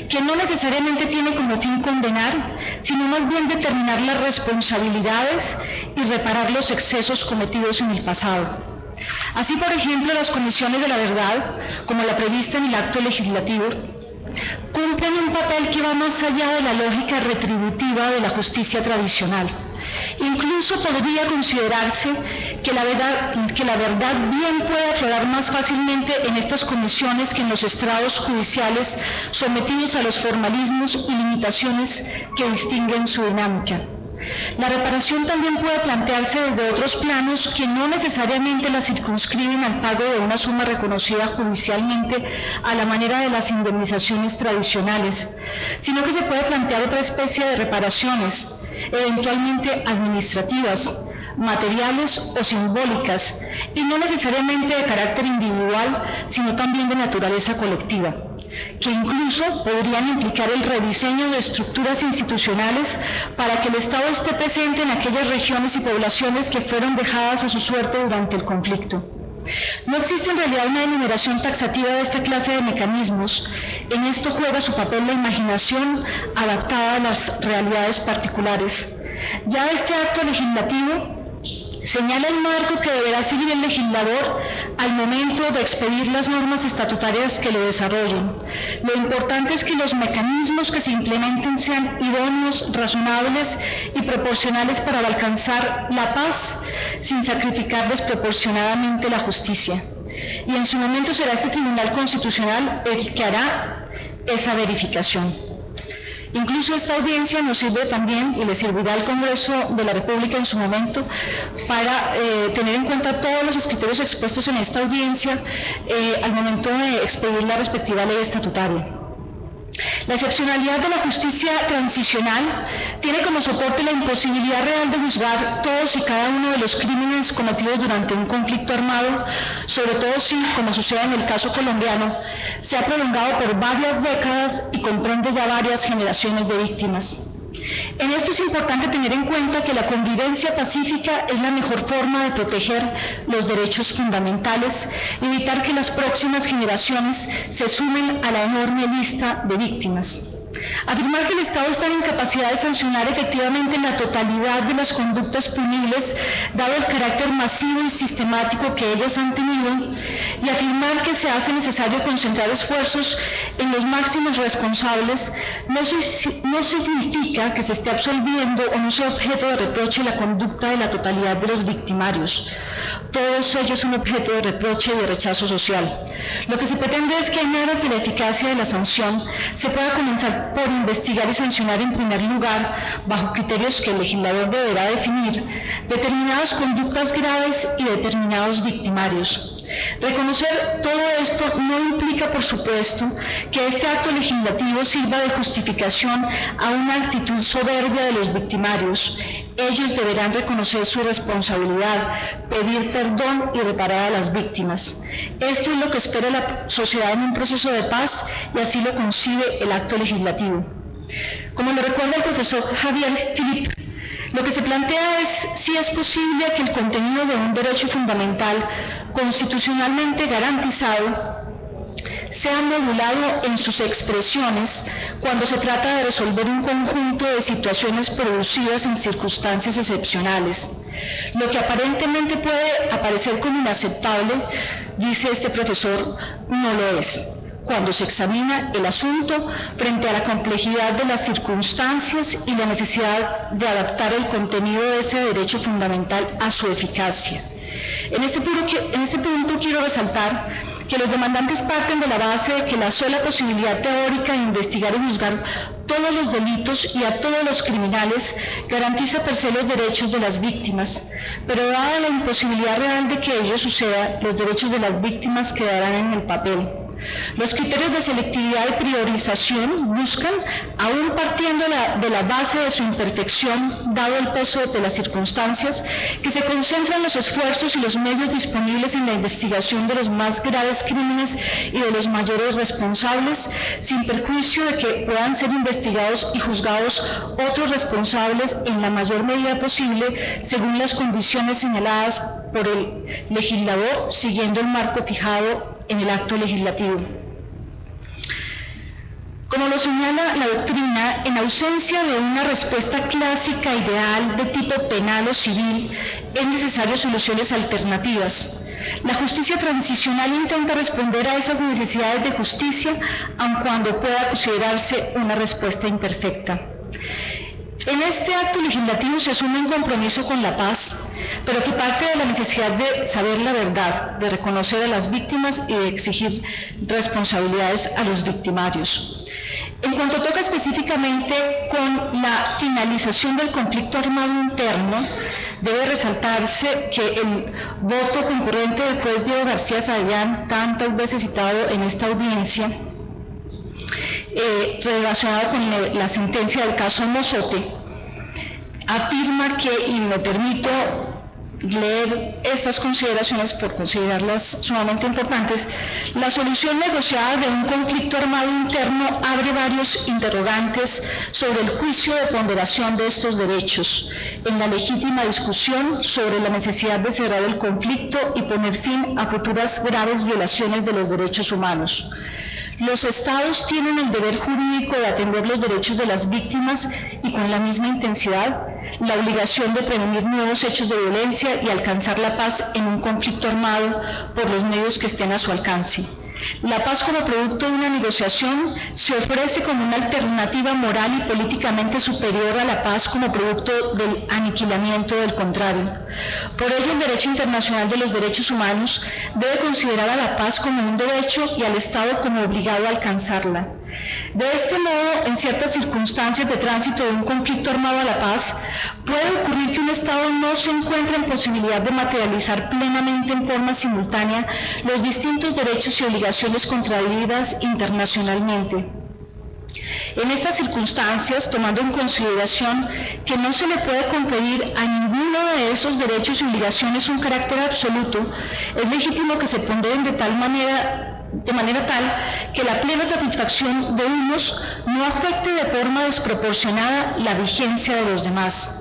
que no necesariamente tiene como fin condenar, sino más bien determinar las responsabilidades y reparar los excesos cometidos en el pasado. Así, por ejemplo, las comisiones de la verdad, como la prevista en el acto legislativo, cumplen un papel que va más allá de la lógica retributiva de la justicia tradicional. Incluso podría considerarse que la verdad bien puede aflorar más fácilmente en estas comisiones que en los estrados judiciales sometidos a los formalismos y limitaciones que distinguen su dinámica. La reparación también puede plantearse desde otros planos que no necesariamente la circunscriben al pago de una suma reconocida judicialmente a la manera de las indemnizaciones tradicionales, sino que se puede plantear otra especie de reparaciones, eventualmente administrativas, materiales o simbólicas, y no necesariamente de carácter individual, sino también de naturaleza colectiva, que incluso podrían implicar el rediseño de estructuras institucionales para que el Estado esté presente en aquellas regiones y poblaciones que fueron dejadas a su suerte durante el conflicto. No existe en realidad una enumeración taxativa de esta clase de mecanismos. En esto juega su papel la imaginación adaptada a las realidades particulares. Ya este acto legislativo señala el marco que deberá seguir el legislador al momento de expedir las normas estatutarias que lo desarrollen. Lo importante es que los mecanismos que se implementen sean idóneos, razonables y proporcionales para alcanzar la paz sin sacrificar desproporcionadamente la justicia. Y en su momento será este Tribunal Constitucional el que hará esa verificación. Incluso esta audiencia nos sirve también y le servirá al Congreso de la República en su momento para tener en cuenta todos los criterios expuestos en esta audiencia al momento de expedir la respectiva ley estatutaria. La excepcionalidad de la justicia transicional tiene como soporte la imposibilidad real de juzgar todos y cada uno de los crímenes cometidos durante un conflicto armado, sobre todo si, como sucede en el caso colombiano, se ha prolongado por varias décadas y comprende ya varias generaciones de víctimas. En esto es importante tener en cuenta que la convivencia pacífica es la mejor forma de proteger los derechos fundamentales y evitar que las próximas generaciones se sumen a la enorme lista de víctimas. Afirmar que el Estado está en incapacidad de sancionar efectivamente la totalidad de las conductas punibles, dado el carácter masivo y sistemático que ellas han tenido, y afirmar que se hace necesario concentrar esfuerzos en los máximos responsables, no significa que se esté absolviendo o no sea objeto de reproche la conducta de la totalidad de los victimarios. Todos ellos son objeto de reproche y de rechazo social. Lo que se pretende es que en aras de la eficacia de la sanción se pueda comenzar por investigar y sancionar en primer lugar, bajo criterios que el legislador deberá definir, determinadas conductas graves y determinados victimarios. Reconocer todo esto no implica, por supuesto, que este acto legislativo sirva de justificación a una actitud soberbia de los victimarios. Ellos deberán reconocer su responsabilidad, pedir perdón y reparar a las víctimas. Esto es lo que espera la sociedad en un proceso de paz y así lo concibe el acto legislativo. Como lo recuerda el profesor Javier Philippe, lo que se plantea es si es posible que el contenido de un derecho fundamental constitucionalmente garantizado sea modulado en sus expresiones cuando se trata de resolver un conjunto de situaciones producidas en circunstancias excepcionales. Lo que aparentemente puede aparecer como inaceptable, dice este profesor, no lo es, cuando se examina el asunto frente a la complejidad de las circunstancias y la necesidad de adaptar el contenido de ese derecho fundamental a su eficacia. En este punto quiero resaltar que los demandantes parten de la base de que la sola posibilidad teórica de investigar y juzgar todos los delitos y a todos los criminales garantiza per se los derechos de las víctimas, pero dada la imposibilidad real de que ello suceda, los derechos de las víctimas quedarán en el papel. Los criterios de selectividad y priorización buscan, aún partiendo de la base de su imperfección, dado el peso de las circunstancias, que se concentran los esfuerzos y los medios disponibles en la investigación de los más graves crímenes y de los mayores responsables, sin perjuicio de que puedan ser investigados y juzgados otros responsables en la mayor medida posible, según las condiciones señaladas por el legislador, siguiendo el marco fijado en el acto legislativo. Como lo señala la doctrina, en ausencia de una respuesta clásica ideal de tipo penal o civil, es necesario soluciones alternativas. La justicia transicional intenta responder a esas necesidades de justicia, aun cuando pueda considerarse una respuesta imperfecta. En este acto legislativo se asume un compromiso con la paz, pero que parte de la necesidad de saber la verdad, de reconocer a las víctimas y de exigir responsabilidades a los victimarios. En cuanto toca específicamente con la finalización del conflicto armado interno, debe resaltarse que el voto concurrente del juez Diego García Sayán, tantas veces citado en esta audiencia, relacionado con la sentencia del caso Mozote, afirma que, y me permito leer estas consideraciones por considerarlas sumamente importantes, la solución negociada de un conflicto armado interno abre varios interrogantes sobre el juicio de ponderación de estos derechos, en la legítima discusión sobre la necesidad de cerrar el conflicto y poner fin a futuras graves violaciones de los derechos humanos. Los Estados tienen el deber jurídico de atender los derechos de las víctimas y, con la misma intensidad, la obligación de prevenir nuevos hechos de violencia y alcanzar la paz en un conflicto armado por los medios que estén a su alcance. La paz como producto de una negociación se ofrece como una alternativa moral y políticamente superior a la paz como producto del aniquilamiento del contrario. Por ello, el derecho internacional de los derechos humanos debe considerar a la paz como un derecho y al Estado como obligado a alcanzarla. De este modo, en ciertas circunstancias de tránsito de un conflicto armado a la paz, puede ocurrir que un Estado no se encuentre en posibilidad de materializar plenamente en forma simultánea los distintos derechos y obligaciones contraídas internacionalmente. En estas circunstancias, tomando en consideración que no se le puede conferir a ninguno de esos derechos y obligaciones un carácter absoluto, es legítimo que se ponderen de manera tal que la plena satisfacción de unos no afecte de forma desproporcionada la vigencia de los demás.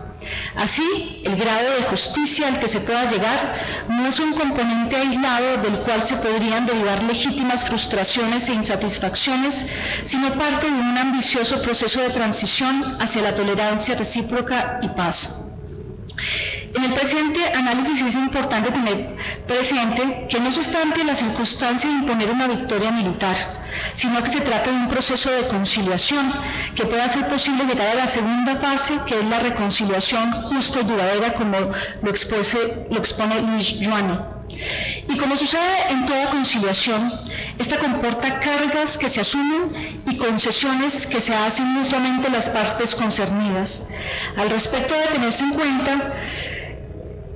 Así, el grado de justicia al que se pueda llegar no es un componente aislado del cual se podrían derivar legítimas frustraciones e insatisfacciones, sino parte de un ambicioso proceso de transición hacia la tolerancia recíproca y paz. En el presente análisis es importante tener presente que no se está ante la circunstancia de imponer una victoria militar, sino que se trata de un proceso de conciliación que pueda hacer posible llegar a la segunda fase, que es la reconciliación justa y duradera, como lo expone Luis Joanny. Y como sucede en toda conciliación, esta comporta cargas que se asumen y concesiones que se hacen mutuamente las partes concernidas. Al respecto, debe tenerse en cuenta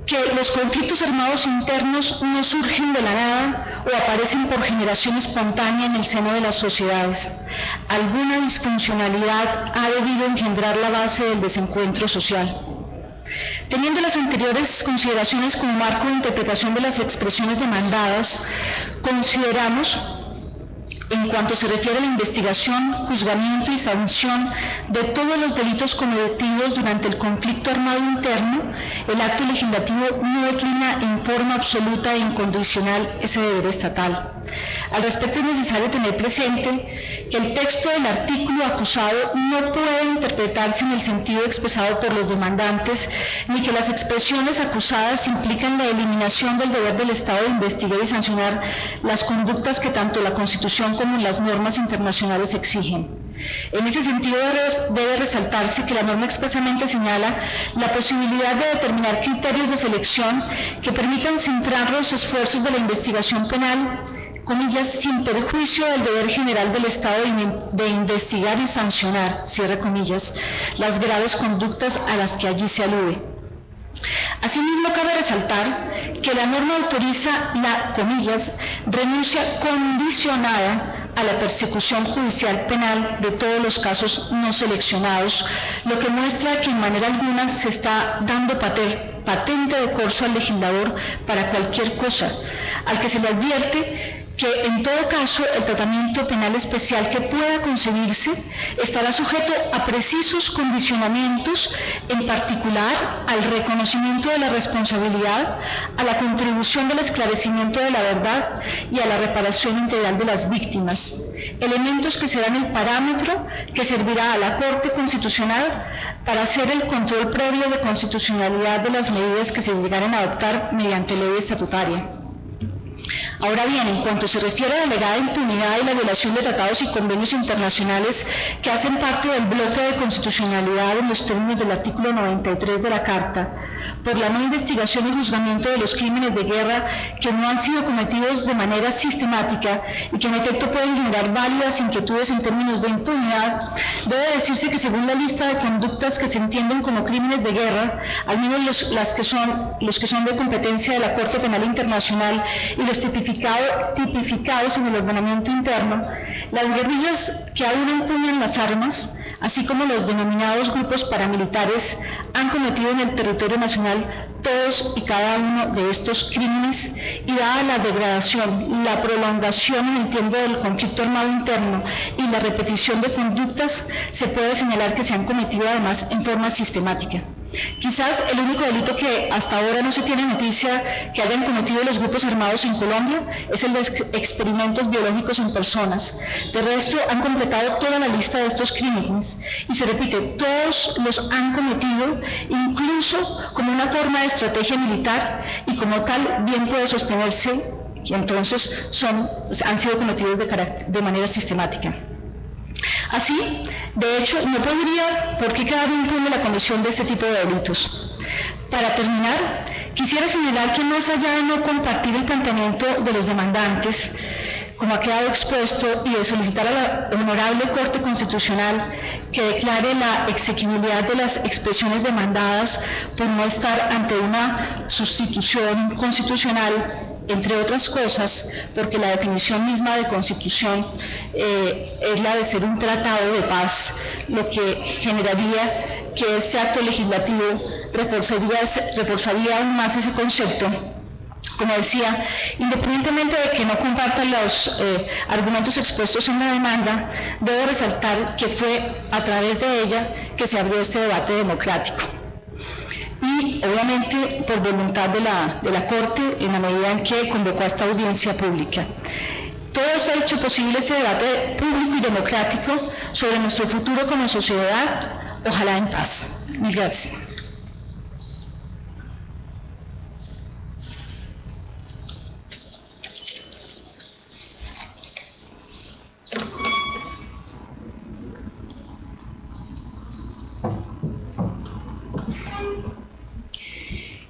que los conflictos armados internos no surgen de la nada o aparecen por generación espontánea en el seno de las sociedades. Alguna disfuncionalidad ha debido engendrar la base del desencuentro social. Teniendo las anteriores consideraciones como marco de interpretación de las expresiones demandadas, consideramos, en cuanto se refiere a la investigación, juzgamiento y sanción de todos los delitos cometidos durante el conflicto armado interno, el acto legislativo no declina en forma absoluta e incondicional ese deber estatal. Al respecto, es necesario tener presente que el texto del artículo acusado no puede interpretarse en el sentido expresado por los demandantes, ni que las expresiones acusadas implican la eliminación del deber del Estado de investigar y sancionar las conductas que tanto la Constitución como las normas internacionales exigen. En ese sentido, debe resaltarse que la norma expresamente señala la posibilidad de determinar criterios de selección que permitan centrar los esfuerzos de la investigación penal, comillas, sin perjuicio del deber general del Estado de investigar y sancionar, cierre comillas, las graves conductas a las que allí se alude. Asimismo, cabe resaltar que la norma autoriza la, comillas, renuncia condicionada a la persecución judicial penal de todos los casos no seleccionados, lo que muestra que en manera alguna se está dando patente de corso al legislador para cualquier cosa, al que se le advierte que en todo caso el tratamiento penal especial que pueda concebirse estará sujeto a precisos condicionamientos, en particular al reconocimiento de la responsabilidad, a la contribución del esclarecimiento de la verdad y a la reparación integral de las víctimas, elementos que serán el parámetro que servirá a la Corte Constitucional para hacer el control previo de constitucionalidad de las medidas que se llegaran a adoptar mediante ley estatutaria. Ahora bien, en cuanto se refiere a la alegada impunidad y la violación de tratados y convenios internacionales que hacen parte del bloque de constitucionalidad en los términos del artículo 93 de la Carta, por la no investigación y juzgamiento de los crímenes de guerra que no han sido cometidos de manera sistemática y que en efecto pueden generar válidas inquietudes en términos de impunidad, debe decirse que según la lista de conductas que se entienden como crímenes de guerra, al menos los que son de competencia de la Corte Penal Internacional y los tipificados en el ordenamiento interno, las guerrillas que aún empuñan las armas, así como los denominados grupos paramilitares, han cometido en el territorio nacional todos y cada uno de estos crímenes, y dada la degradación, la prolongación en el tiempo del conflicto armado interno y la repetición de conductas, se puede señalar que se han cometido además en forma sistemática. Quizás el único delito que hasta ahora no se tiene noticia que hayan cometido los grupos armados en Colombia es el de experimentos biológicos en personas. De resto, han completado toda la lista de estos crímenes y se repite, todos los han cometido, incluso como una forma de estrategia militar, y como tal bien puede sostenerse que entonces han sido cometidos de manera sistemática. Así, de hecho, no podría por qué quedar impune la comisión de este tipo de delitos. Para terminar, quisiera señalar que más allá de no compartir el planteamiento de los demandantes, como ha quedado expuesto, y de solicitar a la Honorable Corte Constitucional que declare la exequibilidad de las expresiones demandadas por no estar ante una sustitución constitucional, entre otras cosas, porque la definición misma de constitución es la de ser un tratado de paz, lo que generaría que este acto legislativo reforzaría aún más ese concepto. Como decía, independientemente de que no compartan los argumentos expuestos en la demanda, debo resaltar que fue a través de ella que se abrió este debate democrático. Y obviamente por voluntad de la Corte, en la medida en que convocó a esta audiencia pública. Todo esto ha hecho posible este debate público y democrático sobre nuestro futuro como sociedad, ojalá en paz. Mil gracias.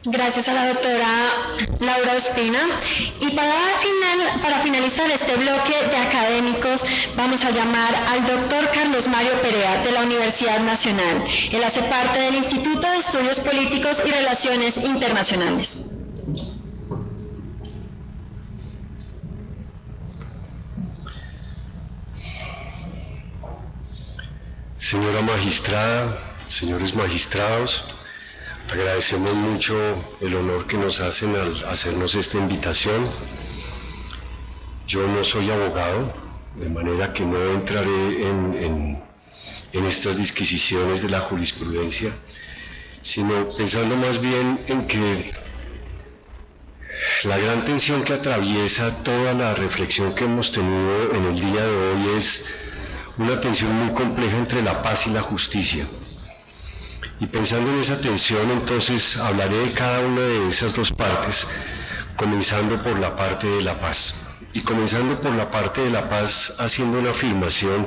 Gracias a la doctora Laura Ospina. Y para finalizar este bloque de académicos, vamos a llamar al doctor Carlos Mario Perea de la Universidad Nacional. Él hace parte del Instituto de Estudios Políticos y Relaciones Internacionales. Señora magistrada, señores magistrados, agradecemos mucho el honor que nos hacen al hacernos esta invitación. Yo no soy abogado, de manera que no entraré en estas disquisiciones de la jurisprudencia, sino pensando más bien en que la gran tensión que atraviesa toda la reflexión que hemos tenido en el día de hoy es una tensión muy compleja entre la paz y la justicia. Y pensando en esa tensión, entonces hablaré de cada una de esas dos partes, comenzando por la parte de la paz. Y comenzando por la parte de la paz, haciendo una afirmación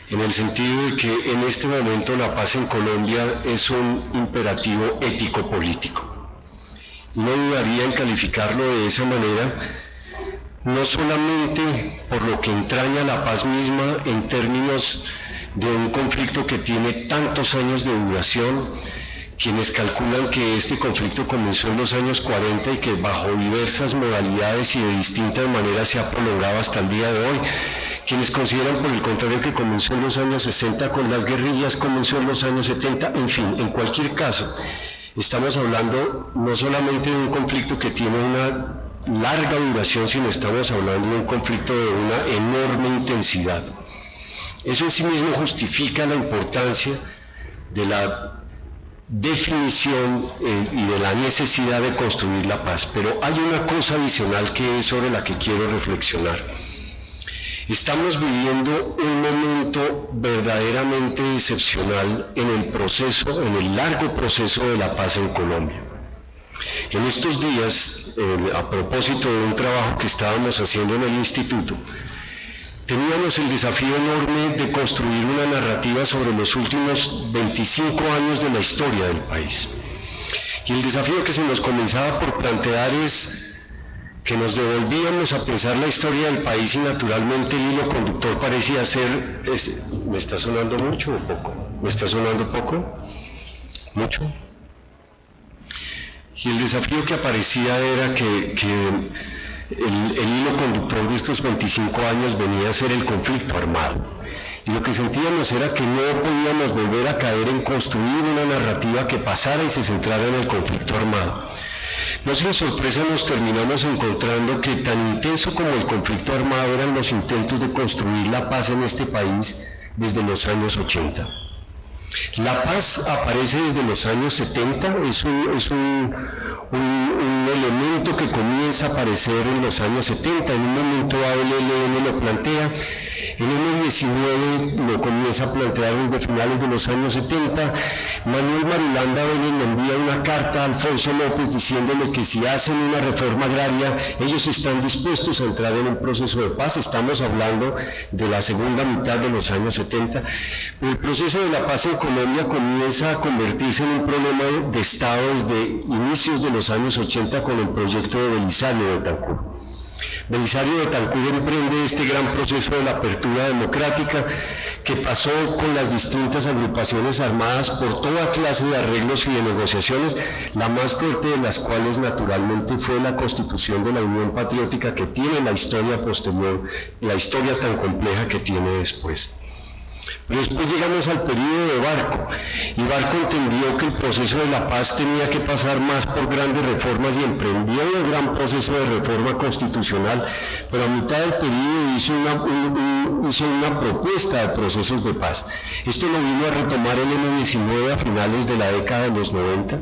en el sentido de que en este momento la paz en Colombia es un imperativo ético-político. No dudaría en calificarlo de esa manera, no solamente por lo que entraña la paz misma en términos de un conflicto que tiene tantos años de duración, quienes calculan que este conflicto comenzó en los años 40 y que bajo diversas modalidades y de distintas maneras se ha prolongado hasta el día de hoy, quienes consideran por el contrario que comenzó en los años 60 con las guerrillas, comenzó en los años 70, en fin, en cualquier caso, estamos hablando no solamente de un conflicto que tiene una larga duración, sino estamos hablando de un conflicto de una enorme intensidad. Eso en sí mismo justifica la importancia de la definición y de la necesidad de construir la paz. Pero hay una cosa adicional que es sobre la que quiero reflexionar. Estamos viviendo un momento verdaderamente excepcional en el proceso, en el largo proceso de la paz en Colombia. En estos días, a propósito de un trabajo que estábamos haciendo en el instituto, teníamos el desafío enorme de construir una narrativa sobre los últimos 25 años de la historia del país. Y el desafío que se nos comenzaba por plantear es que nos devolvíamos a pensar la historia del país y naturalmente el hilo conductor parecía ser... ¿Me está sonando mucho o poco? ¿Me está sonando poco? ¿Mucho? Y el desafío que aparecía era que el hilo conductor de estos 25 años venía a ser el conflicto armado. Y lo que sentíamos era que no podíamos volver a caer en construir una narrativa que pasara y se centrara en el conflicto armado. No sin sorpresa nos terminamos encontrando que tan intenso como el conflicto armado eran los intentos de construir la paz en este país desde los años 80. La paz aparece desde los años 70, es un elemento que comienza a aparecer en los años 70, en un momento dado el ELN lo plantea, el M19 lo comienza a plantear desde finales de los años 70, Manuel Marulanda le envía una carta a Alfonso López diciéndole que si hacen una reforma agraria, ellos están dispuestos a entrar en un proceso de paz. Estamos hablando de la segunda mitad de los años 70. El proceso de la paz en Colombia comienza a convertirse en un problema de Estado desde inicios de los años 80 con el proyecto de Belisario Betancur. Belisario Betancur emprende este gran proceso de la apertura democrática que pasó con las distintas agrupaciones armadas por toda clase de arreglos y de negociaciones, la más fuerte de las cuales naturalmente fue la constitución de la Unión Patriótica que tiene la historia posterior, la historia tan compleja que tiene después. Pero después llegamos al periodo de Barco, y Barco entendió que el proceso de la paz tenía que pasar más por grandes reformas y emprendió un gran proceso de reforma constitucional, pero a mitad del periodo hizo una propuesta de procesos de paz. Esto lo vino a retomar el M19 a finales de la década de los 90,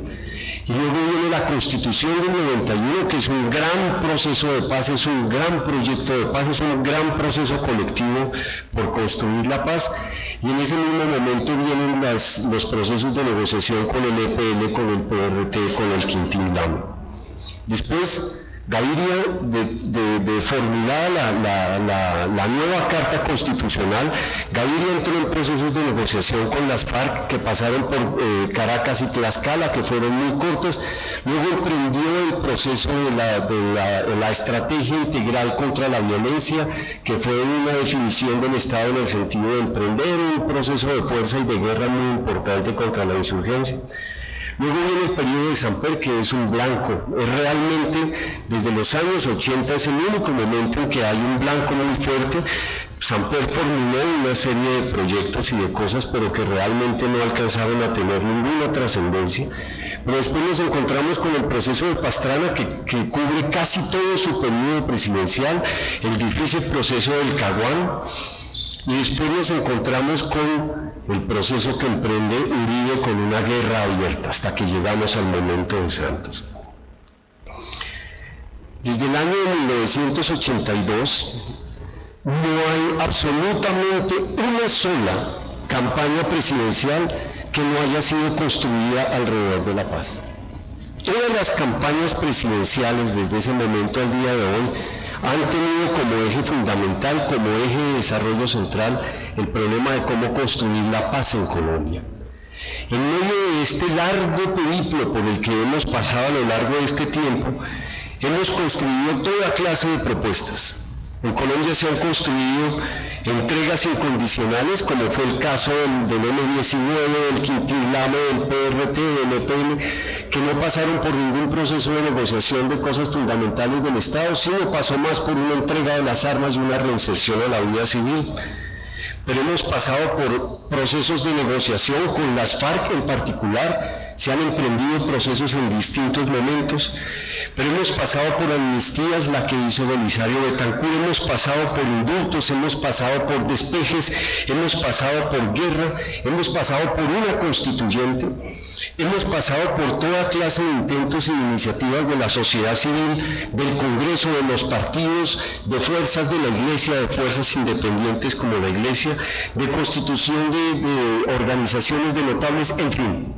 y luego viene la Constitución del 91, que es un gran proceso de paz, es un gran proyecto de paz, es un gran proceso colectivo por construir la paz, y en ese mismo momento vienen los procesos de negociación con el EPL, con el PRT, con el Quintín Lama. Después, Gaviria, de formulada la nueva Carta Constitucional, Gaviria entró en procesos de negociación con las FARC que pasaron por Caracas y Tlaxcala, que fueron muy cortos. Luego emprendió el proceso de la estrategia integral contra la violencia, que fue una definición del Estado en el sentido de emprender un proceso de fuerza y de guerra muy importante contra la insurgencia. Luego viene el periodo de Samper, que es un blanco. Es realmente, desde los años 80, es el único momento en que hay un blanco muy fuerte. Samper formuló una serie de proyectos y de cosas, pero que realmente no alcanzaron a tener ninguna trascendencia. Pero después nos encontramos con el proceso de Pastrana, que cubre casi todo su periodo presidencial, el difícil proceso del Caguán, y después nos encontramos con el proceso que emprende Uribe con una guerra abierta, hasta que llegamos al momento de Santos. Desde el año de 1982 no hay absolutamente una sola campaña presidencial que no haya sido construida alrededor de la paz. Todas las campañas presidenciales desde ese momento al día de hoy han tenido como eje fundamental, como eje de desarrollo central, el problema de cómo construir la paz en Colombia. En medio de este largo periplo por el que hemos pasado a lo largo de este tiempo, hemos construido toda clase de propuestas. En Colombia se han construido entregas incondicionales, como fue el caso del M-19, del Quintilamo, del PRT, del EPM, que no pasaron por ningún proceso de negociación de cosas fundamentales del Estado, sino pasó más por una entrega de las armas y una reinserción a la vida civil. Pero hemos pasado por procesos de negociación con las FARC en particular, se han emprendido procesos en distintos momentos, pero hemos pasado por amnistías, la que hizo Belisario Betancur, hemos pasado por indultos, hemos pasado por despejes, hemos pasado por guerra, hemos pasado por una constituyente, hemos pasado por toda clase de intentos y iniciativas de la sociedad civil, del Congreso, de los partidos, de fuerzas de la Iglesia, de fuerzas independientes como la Iglesia, de constitución de organizaciones de notables, en fin.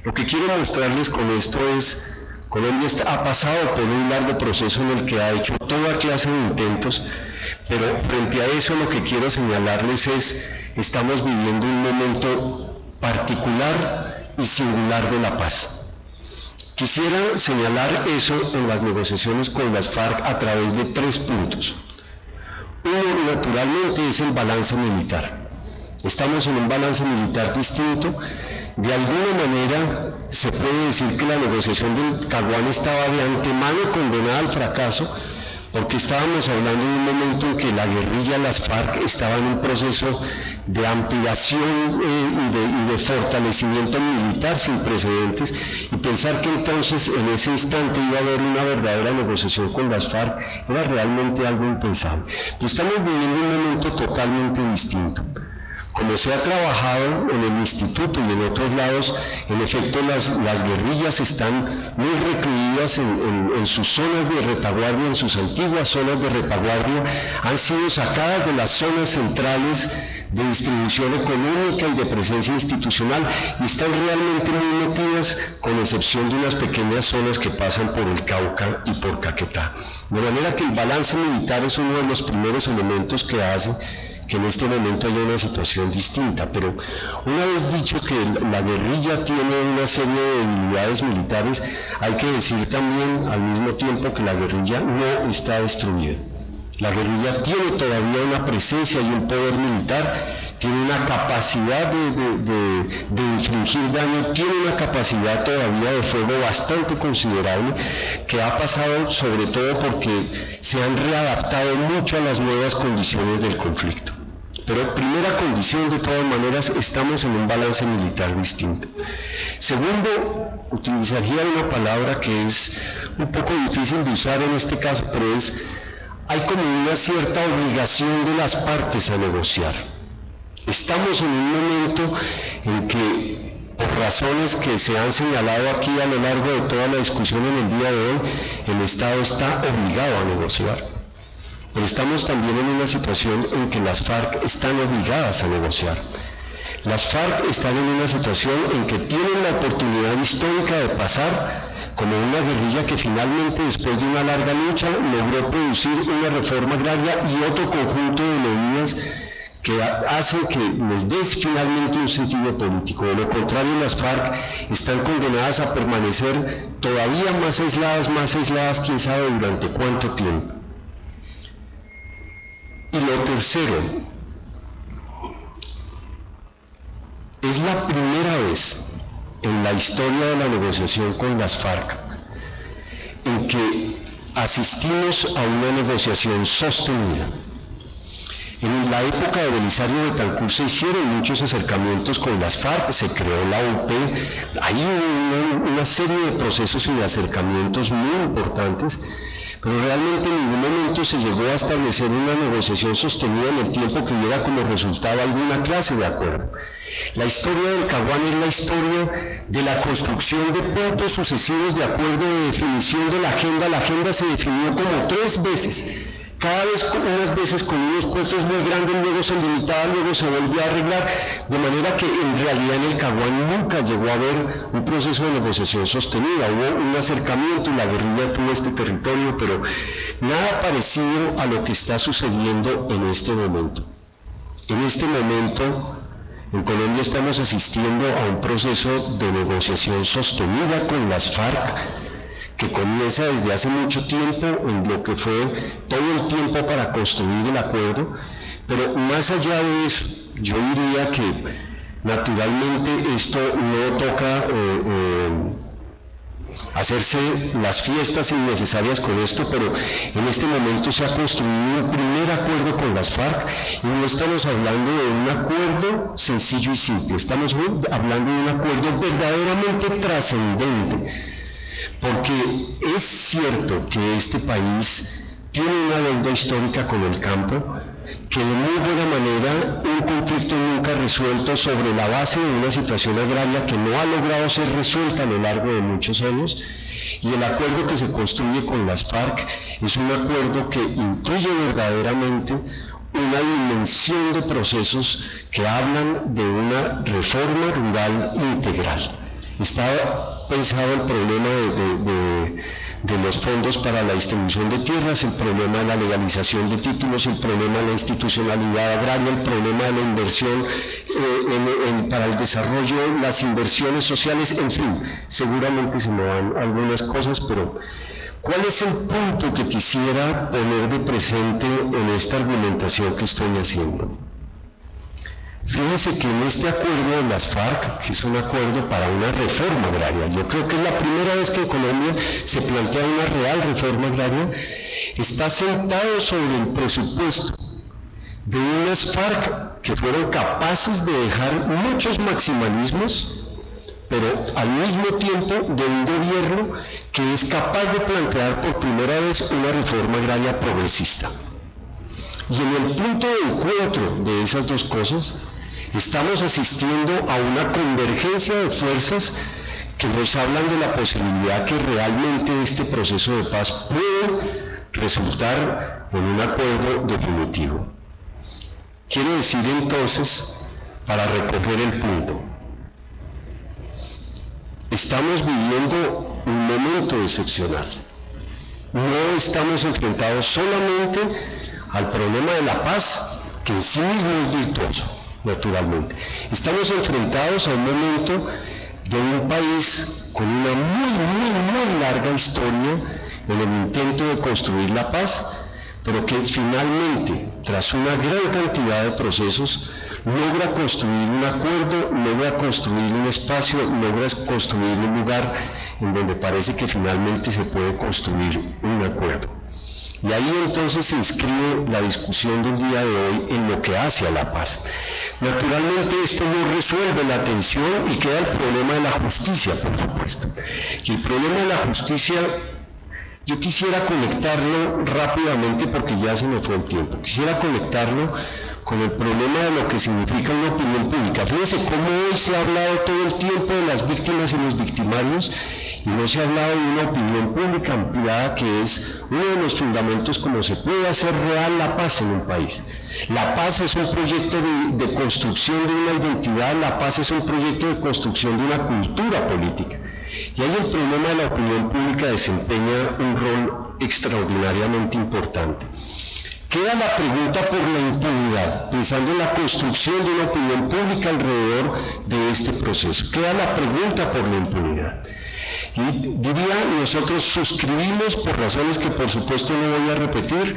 Lo que quiero mostrarles con esto es, Colombia ha pasado por un largo proceso en el que ha hecho toda clase de intentos, pero frente a eso lo que quiero señalarles es, estamos viviendo un momento particular y singular de la paz. Quisiera señalar eso en las negociaciones con las FARC a través de 3 puntos. Uno, naturalmente, es el balance militar. Estamos en un balance militar distinto. De alguna manera se puede decir que la negociación del Caguán estaba de antemano condenada al fracaso, porque estábamos hablando de un momento en que la guerrilla, las FARC, estaban en un proceso de ampliación y de fortalecimiento militar sin precedentes, y pensar que entonces en ese instante iba a haber una verdadera negociación con las FARC era realmente algo impensable. Pero estamos viviendo un momento totalmente distinto. Como se ha trabajado en el instituto y en otros lados, en efecto las guerrillas están muy recluidas en sus zonas de retaguardia, en sus antiguas zonas de retaguardia, han sido sacadas de las zonas centrales de distribución económica y de presencia institucional y están realmente muy metidas, con excepción de unas pequeñas zonas que pasan por el Cauca y por Caquetá. De manera que el balance militar es uno de los primeros elementos que hace que en este momento haya una situación distinta, pero una vez dicho que la guerrilla tiene una serie de debilidades militares, hay que decir también al mismo tiempo que la guerrilla no está destruida. La guerrilla tiene todavía una presencia y un poder militar, tiene una capacidad de infligir daño, tiene una capacidad todavía de fuego bastante considerable, que ha pasado sobre todo porque se han readaptado mucho a las nuevas condiciones del conflicto. Pero primera condición, de todas maneras, estamos en un balance militar distinto. Segundo, utilizaría una palabra que es un poco difícil de usar en este caso, pero hay como una cierta obligación de las partes a negociar. Estamos en un momento en que, por razones que se han señalado aquí a lo largo de toda la discusión en el día de hoy, el Estado está obligado a negociar. Pero estamos también en una situación en que las FARC están obligadas a negociar. Las FARC están en una situación en que tienen la oportunidad histórica de pasar como una guerrilla que finalmente, después de una larga lucha, logró producir una reforma agraria y otro conjunto de medidas que hacen que les des finalmente un sentido político. De lo contrario, las FARC están condenadas a permanecer todavía más aisladas, quién sabe durante cuánto tiempo. Y lo tercero, es la primera vez en la historia de la negociación con las FARC en que asistimos a una negociación sostenida. En la época de Belisario Betancur se hicieron muchos acercamientos con las FARC, se creó la UP, hay una serie de procesos y de acercamientos muy importantes, pero realmente en ningún momento se llegó a establecer una negociación sostenida en el tiempo que diera como resultado alguna clase de acuerdo. La historia del Caguán es la historia de la construcción de puntos sucesivos de acuerdo, de definición de la agenda se definió como 3 veces, cada vez unas veces con unos puestos muy grandes, luego se limitaba, luego se volvió a arreglar, de manera que en realidad en el Caguán nunca llegó a haber un proceso de negociación sostenida, hubo un acercamiento y la guerrilla tuvo este territorio, pero nada parecido a lo que está sucediendo en este momento. En este momento, en Colombia estamos asistiendo a un proceso de negociación sostenida con las FARC, que comienza desde hace mucho tiempo, en lo que fue todo el tiempo para construir el acuerdo, pero más allá de eso, yo diría que naturalmente esto no toca hacerse las fiestas innecesarias con esto, pero en este momento se ha construido un primer acuerdo con las FARC y no estamos hablando de un acuerdo sencillo y simple, estamos hablando de un acuerdo verdaderamente trascendente, porque es cierto que este país tiene una deuda histórica con el campo, que de muy buena manera un conflicto nunca resuelto sobre la base de una situación agraria que no ha logrado ser resuelta a lo largo de muchos años, y el acuerdo que se construye con las FARC es un acuerdo que incluye verdaderamente una dimensión de procesos que hablan de una reforma rural integral. Está pensado el problema de los fondos para la distribución de tierras, el problema de la legalización de títulos, el problema de la institucionalidad agraria, el problema de la inversión para el desarrollo, las inversiones sociales, en fin, seguramente se me van algunas cosas, pero ¿cuál es el punto que quisiera poner de presente en esta argumentación que estoy haciendo? Fíjense que en este acuerdo de las FARC, que es un acuerdo para una reforma agraria, yo creo que es la primera vez que en Colombia se plantea una real reforma agraria, está sentado sobre el presupuesto de unas FARC que fueron capaces de dejar muchos maximalismos, pero al mismo tiempo de un gobierno que es capaz de plantear por primera vez una reforma agraria progresista. Y en el punto de encuentro de esas dos cosas, estamos asistiendo a una convergencia de fuerzas que nos hablan de la posibilidad que realmente este proceso de paz puede resultar en un acuerdo definitivo. Quiero decir entonces, para recoger el punto, estamos viviendo un momento excepcional. No estamos enfrentados solamente al problema de la paz, que en sí mismo es virtuoso, naturalmente. Estamos enfrentados a un momento de un país con una muy larga historia en el intento de construir la paz, pero que finalmente, tras una gran cantidad de procesos, logra construir un acuerdo, logra construir un espacio, logra construir un lugar en donde parece que finalmente se puede construir un acuerdo. Y ahí entonces se inscribe la discusión del día de hoy en lo que hace a la paz. Naturalmente esto no resuelve la tensión y queda el problema de la justicia, por supuesto. Y el problema de la justicia, yo quisiera conectarlo rápidamente porque ya se me fue el tiempo. Quisiera conectarlo con el problema de lo que significa una opinión pública. Fíjense cómo hoy se ha hablado todo el tiempo de las víctimas y los victimarios, y no se ha hablado de una opinión pública ampliada que es uno de los fundamentos como se puede hacer real la paz en un país. La paz es un proyecto de construcción de una identidad, la paz es un proyecto de construcción de una cultura política. Y ahí el problema de la opinión pública desempeña un rol extraordinariamente importante. Queda la pregunta por la impunidad, pensando en la construcción de una opinión pública alrededor de este proceso. Queda la pregunta por la impunidad. Y diría, nosotros suscribimos, por razones que por supuesto no voy a repetir,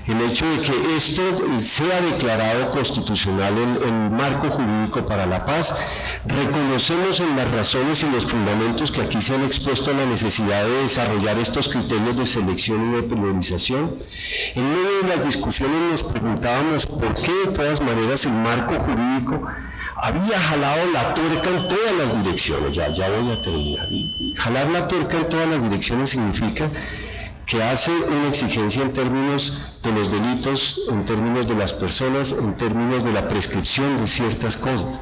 el hecho de que esto sea declarado constitucional en el marco jurídico para la paz. Reconocemos en las razones y los fundamentos que aquí se han expuesto la necesidad de desarrollar estos criterios de selección y de priorización. En medio de las discusiones nos preguntábamos por qué de todas maneras el marco jurídico había jalado la tuerca en todas las direcciones. Ya voy a terminar. Jalar la tuerca en todas las direcciones significa que hace una exigencia en términos de los delitos, en términos de las personas, en términos de la prescripción de ciertas cosas.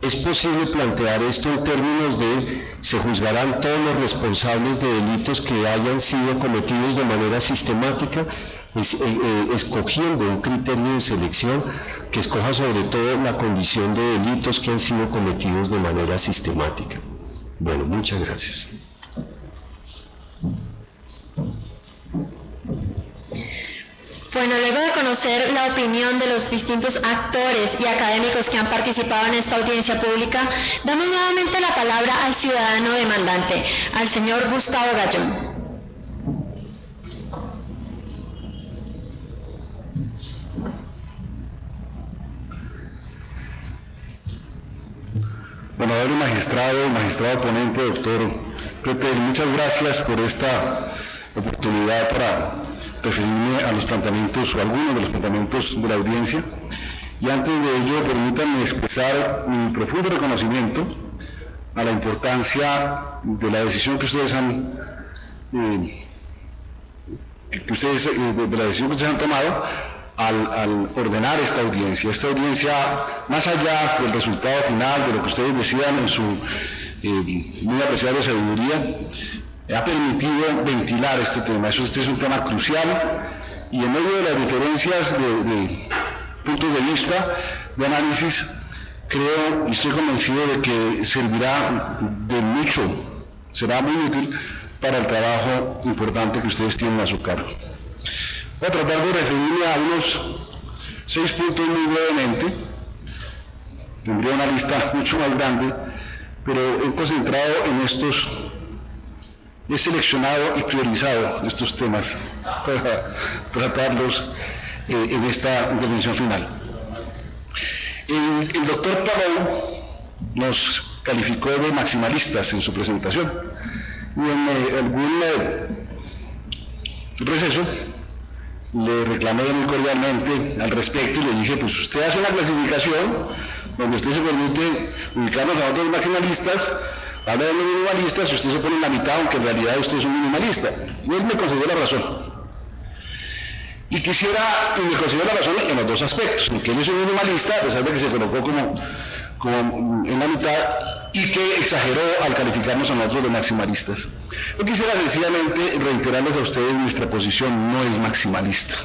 Es posible plantear esto en términos de se juzgarán todos los responsables de delitos que hayan sido cometidos de manera sistemática, escogiendo un criterio de selección que escoja sobre todo la condición de delitos que han sido cometidos de manera sistemática. Bueno, muchas gracias. Bueno, luego de conocer la opinión de los distintos actores y académicos que han participado en esta audiencia pública, damos nuevamente la palabra al ciudadano demandante, al señor Gustavo Gallón. Honorable magistrado ponente, doctor Pretel, muchas gracias por esta oportunidad para referirme a los planteamientos o algunos de los planteamientos de la audiencia. Y antes de ello, permítanme expresar mi profundo reconocimiento a la importancia de la decisión que ustedes han tomado al ordenar esta audiencia. Esta audiencia, más allá del resultado final, de lo que ustedes decidan en su muy apreciable sabiduría, ha permitido ventilar este tema. Este es un tema crucial y en medio de las diferencias de puntos de vista, de análisis, creo y estoy convencido de que servirá de mucho, será muy útil para el trabajo importante que ustedes tienen a su cargo. Voy a tratar de referirme a unos 6 puntos muy brevemente. Tendría una lista mucho más grande, pero he concentrado en estos, he seleccionado y priorizado estos temas para tratarlos en esta intervención final. El doctor Palou nos calificó de maximalistas en su presentación y en algún receso le reclamé muy cordialmente al respecto y le dije, pues usted hace una clasificación donde usted se permite ubicarnos a otros maximalistas, habla de los minimalistas y usted se pone en la mitad, aunque en realidad usted es un minimalista. Y él me concedió la razón. Y me concedió la razón en los dos aspectos, en que él es un minimalista, a pesar de que se colocó como en la mitad, y que exageró al calificarnos a nosotros de maximalistas. Yo quisiera sencillamente reiterarles a ustedes nuestra posición no es maximalista.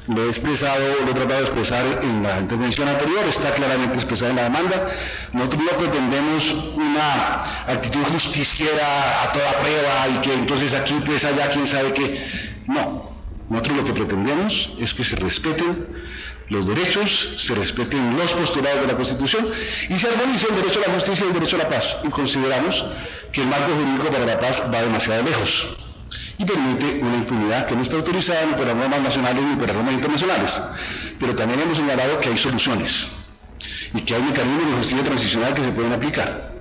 Lo he expresado, lo he tratado de expresar en la intervención anterior, está claramente expresado en la demanda. Nosotros no pretendemos una actitud justiciera a toda prueba y que entonces aquí, pues allá, quién sabe qué. No, nosotros lo que pretendemos es que se respeten los derechos, se respeten los postulados de la Constitución y se armonice el derecho a la justicia y el derecho a la paz. Y consideramos que el marco jurídico para la paz va demasiado lejos y permite una impunidad que no está autorizada ni por las normas nacionales ni por las normas internacionales. Pero también hemos señalado que hay soluciones y que hay mecanismos de justicia transicional que se pueden aplicar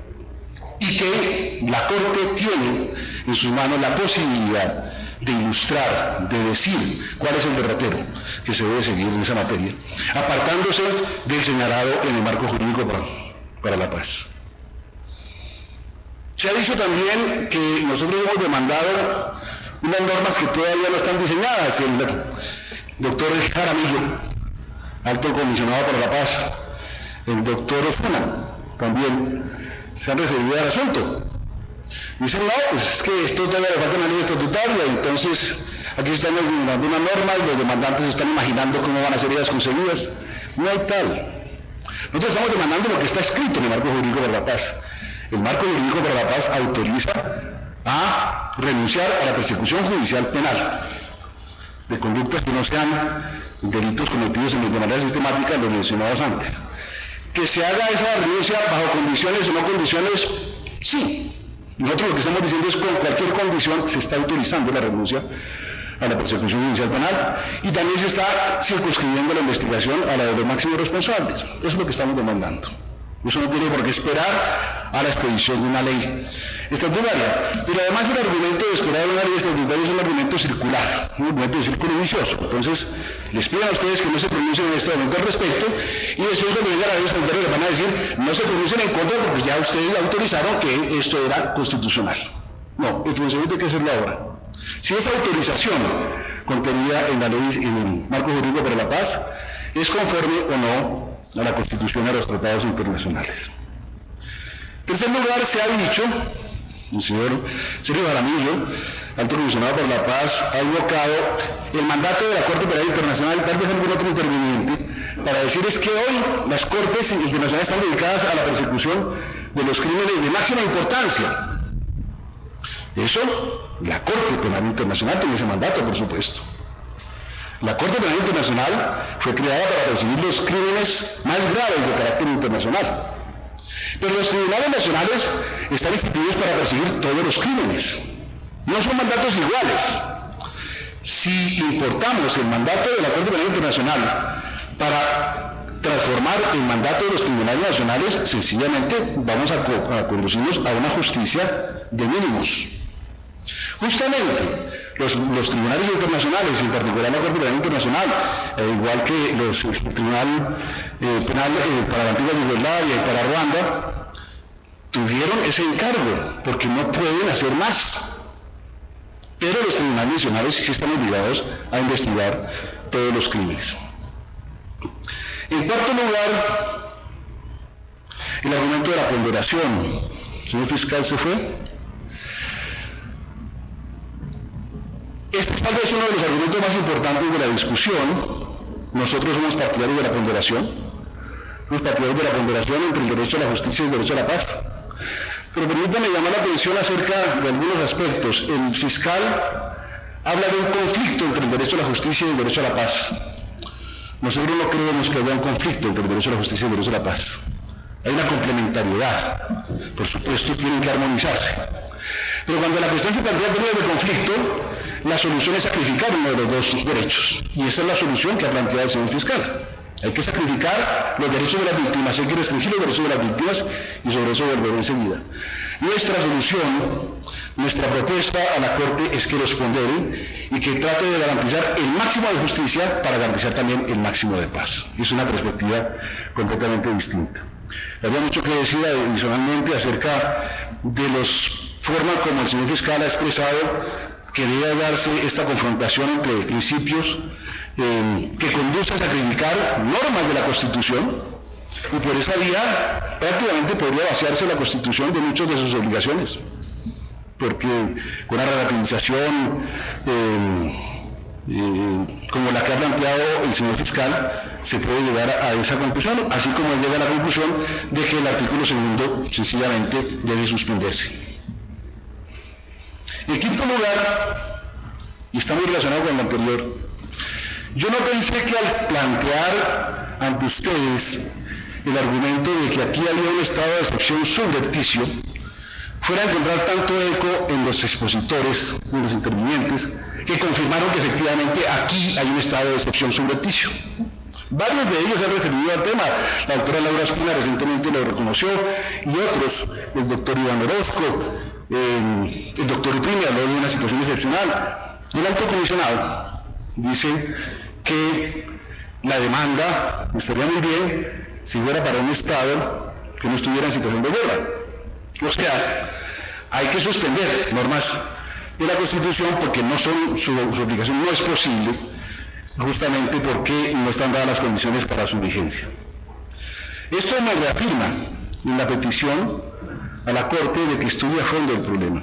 y que la Corte tiene en sus manos la posibilidad de ilustrar, de decir cuál es el derrotero que se debe seguir en esa materia, apartándose del señalado en el marco jurídico para la paz. Se ha dicho también que nosotros hemos demandado unas normas que todavía no están diseñadas. El doctor Jaramillo, alto comisionado para la paz, el doctor Osuna, también se han referido al asunto. Dicen, no, pues es que esto todavía le falta una ley estatutaria, entonces aquí están demandando una norma y los demandantes están imaginando cómo van a ser ellas conseguidas. No hay tal. Nosotros estamos demandando lo que está escrito en el marco jurídico para la paz. El marco jurídico para la paz autoriza a renunciar a la persecución judicial penal de conductas que no sean delitos cometidos de manera sistemática, los mencionados antes. Que se haga esa renuncia bajo condiciones o no condiciones, sí. Nosotros lo que estamos diciendo es que con cualquier condición se está autorizando la renuncia a la persecución judicial penal y también se está circunscribiendo la investigación a la de los máximos responsables. Eso es lo que estamos demandando. Eso no tiene por qué esperar a la expedición de una ley estatutaria. Pero además el argumento de esperar una ley estatutaria es un argumento circular, un argumento de círculo vicioso. Entonces, les pido a ustedes que no se pronuncien en este momento al respecto y después cuando venga la ley estatutaria les van a decir no se pronuncien en contra porque ya ustedes autorizaron que esto era constitucional. No, el pronunciamiento hay que hacerlo ahora. Si esa autorización contenida en la ley, en el marco jurídico para la paz, es conforme o no a la Constitución y a los tratados internacionales. En tercer lugar, se ha dicho, el señor Sergio Jaramillo, alto comisionado por la paz, ha invocado el mandato de la Corte Penal Internacional y tal vez algún otro interviniente para decir es que hoy las Cortes internacionales están dedicadas a la persecución de los crímenes de máxima importancia. Eso, la Corte Penal Internacional tiene ese mandato, por supuesto. La Corte Penal Internacional fue creada para perseguir los crímenes más graves de carácter internacional. Pero los tribunales nacionales están instituidos para perseguir todos los crímenes. No son mandatos iguales. Si importamos el mandato de la Corte Penal Internacional para transformar el mandato de los tribunales nacionales, sencillamente vamos a conducirnos a una justicia de mínimos. Justamente, los tribunales internacionales, en particular la Corte Penal Internacional, igual que el Tribunal Penal para la Antigua Yugoslavia y para Ruanda, tuvieron ese encargo, porque no pueden hacer más. Pero los tribunales nacionales sí están obligados a investigar todos los crímenes. En cuarto lugar, el argumento de la ponderación. El señor fiscal se fue. Este es tal vez uno de los argumentos más importantes de la discusión. Nosotros somos partidarios de la ponderación. Somos partidarios de la ponderación entre el derecho a la justicia y el derecho a la paz. Pero permítanme llamar la atención acerca de algunos aspectos. El fiscal habla de un conflicto entre el derecho a la justicia y el derecho a la paz. Nosotros no creemos que haya un conflicto entre el derecho a la justicia y el derecho a la paz. Hay una complementariedad. Por supuesto, tienen que armonizarse. Pero cuando la cuestión se plantea en términos de conflicto, la solución es sacrificar uno de los dos derechos. Y esa es la solución que ha planteado el señor fiscal. Hay que sacrificar los derechos de las víctimas, hay que restringir los derechos de las víctimas y sobre eso volveré enseguida. Nuestra solución, nuestra propuesta a la Corte es que los pondere y que trate de garantizar el máximo de justicia para garantizar también el máximo de paz. Es una perspectiva completamente distinta. Había mucho que decir adicionalmente acerca de las formas como el señor fiscal ha expresado que debe darse esta confrontación entre principios que conduce a sacrificar normas de la Constitución, y por esa vía prácticamente podría vaciarse la Constitución de muchas de sus obligaciones, porque con una relativización como la que ha planteado el señor fiscal, se puede llegar a esa conclusión, así como llega a la conclusión de que el artículo segundo sencillamente debe suspenderse. En quinto lugar, y está muy relacionado con lo anterior, yo no pensé que al plantear ante ustedes el argumento de que aquí había un estado de excepción subrepticio, fuera a encontrar tanto eco en los expositores, en los intervinientes, que confirmaron que efectivamente aquí hay un estado de excepción subrepticio. Varios de ellos se han referido al tema. La doctora Laura Espina recientemente lo reconoció, y otros, el doctor Iván Orozco, el doctor Uprimi habló de una situación excepcional. El alto comisionado dice que la demanda estaría muy bien si fuera para un Estado que no estuviera en situación de guerra. O sea, hay que suspender normas de la Constitución porque no son, su aplicación no es posible, justamente porque no están dadas las condiciones para su vigencia. Esto me reafirma en la petición a la Corte de que estudie a fondo el problema.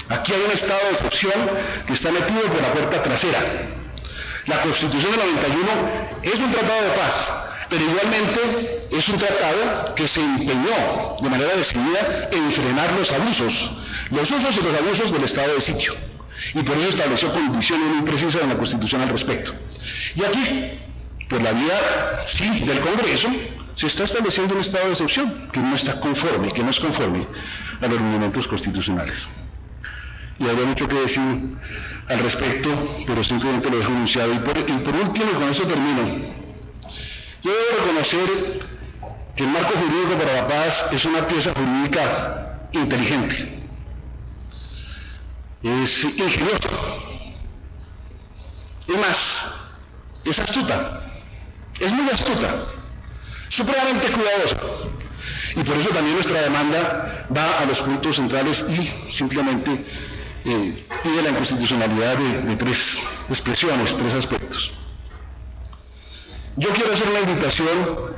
Aquí hay un estado de excepción que está metido por la puerta trasera. La Constitución del 91 es un tratado de paz, pero igualmente es un tratado que se empeñó de manera decidida en frenar los abusos y los abusos del estado de sitio. Y por eso estableció condiciones muy precisas en la Constitución al respecto. Y aquí, por la vía, sí, del Congreso, se está estableciendo un estado de excepción que no está conforme, que no es conforme a los lineamientos constitucionales. Y había mucho que decir al respecto, pero simplemente lo dejo anunciado. Y por último, y con esto termino, yo debo reconocer que el marco jurídico para la paz es una pieza jurídica inteligente, es ingeniosa, es más, es astuta, es muy astuta, supremamente cuidadosa. Y por eso también nuestra demanda va a los puntos centrales y simplemente pide la inconstitucionalidad de tres expresiones, tres aspectos. Yo quiero hacer una invitación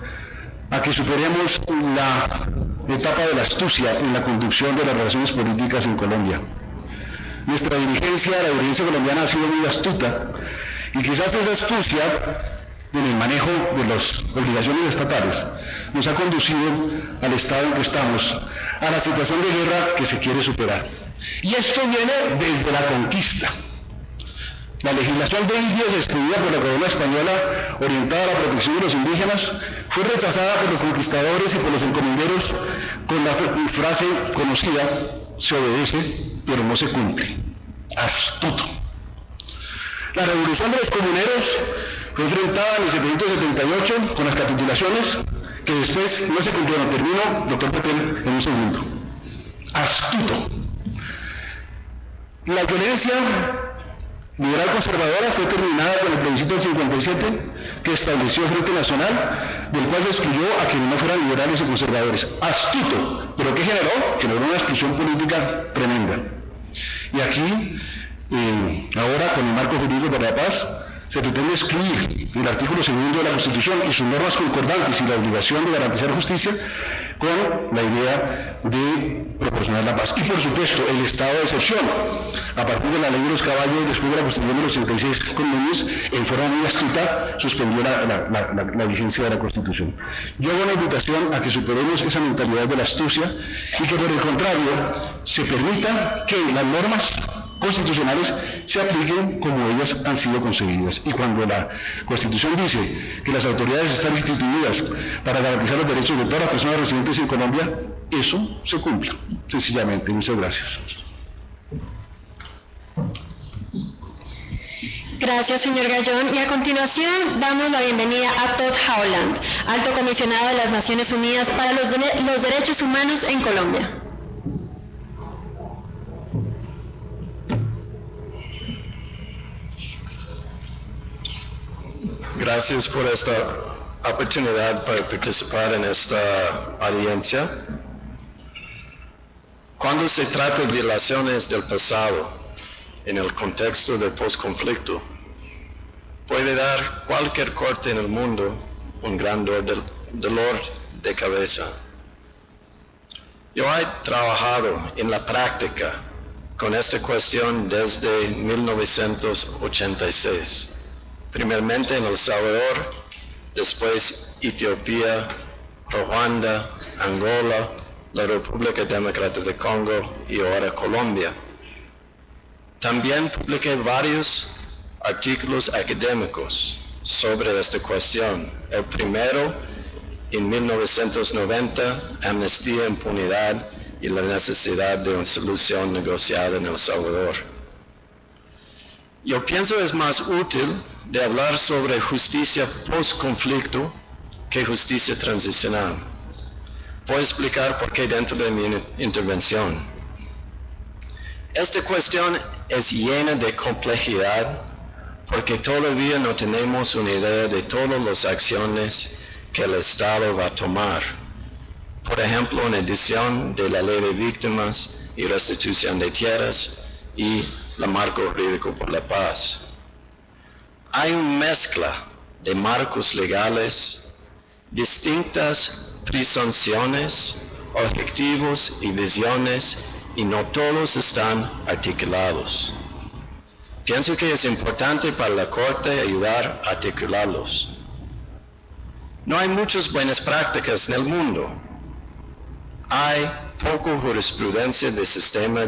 a que superemos la etapa de la astucia en la conducción de las relaciones políticas en Colombia. Nuestra dirigencia, la dirigencia colombiana ha sido muy astuta, y quizás esa astucia en el manejo de las obligaciones estatales nos ha conducido al estado en que estamos, a la situación de guerra que se quiere superar. Y esto viene desde la conquista. La legislación de Indias expedida por la corona española orientada a la protección de los indígenas fue rechazada por los conquistadores y por los encomenderos con la frase conocida: se obedece, pero no se cumple. Astuto. La revolución de los comuneros fue enfrentada en el 1778 con las capitulaciones que después no se cumplieron. Termino, doctor Petel, en un segundo. Astuto. La violencia liberal conservadora fue terminada con el plebiscito del 57, que estableció el Frente Nacional, del cual se excluyó a quienes no fueran liberales y conservadores. Astuto, pero ¿qué generó? Generó una exclusión política tremenda. Y aquí, ahora con el marco jurídico para la paz, se pretende excluir el artículo 2 de la Constitución y sus normas concordantes y la obligación de garantizar justicia con la idea de proporcionar la paz. Y por supuesto, el estado de excepción, a partir de la ley de los caballos, después de la Constitución del 86 con Núñez, en forma muy astuta, suspendió la vigencia de la Constitución. Yo hago una invitación a que superemos esa mentalidad de la astucia y que por el contrario se permita que las normas constitucionales se apliquen como ellas han sido concebidas. Y cuando la Constitución dice que las autoridades están instituidas para garantizar los derechos de todas las personas residentes en Colombia, eso se cumpla, sencillamente. Muchas gracias. Gracias, señor Gallón. Y a continuación damos la bienvenida a Todd Howland, Alto Comisionado de las Naciones Unidas para los Derechos Humanos en Colombia. Gracias por esta oportunidad para participar en esta audiencia. Cuando se trata de violaciones del pasado en el contexto del posconflicto, puede dar cualquier corte en el mundo un gran dolor de cabeza. Yo he trabajado en la práctica con esta cuestión desde 1986. Primeramente en El Salvador, después Etiopía, Ruanda, Angola, la República Democrática de Congo y ahora Colombia. También publiqué varios artículos académicos sobre esta cuestión. El primero, en 1990, Amnistía, Impunidad y la necesidad de una solución negociada en El Salvador. Yo pienso que es más útil de hablar sobre justicia post-conflicto que justicia transicional. Voy a explicar por qué dentro de mi intervención. Esta cuestión es llena de complejidad porque todavía no tenemos una idea de todas las acciones que el Estado va a tomar. Por ejemplo, una edición de la Ley de Víctimas y Restitución de Tierras y la Marco Jurídico por la Paz. Hay una mezcla de marcos legales, distintas presunciones, objetivos y visiones, y no todos están articulados. Pienso que es importante para la Corte ayudar a articularlos. No hay muchas buenas prácticas en el mundo. Hay poca jurisprudencia del sistema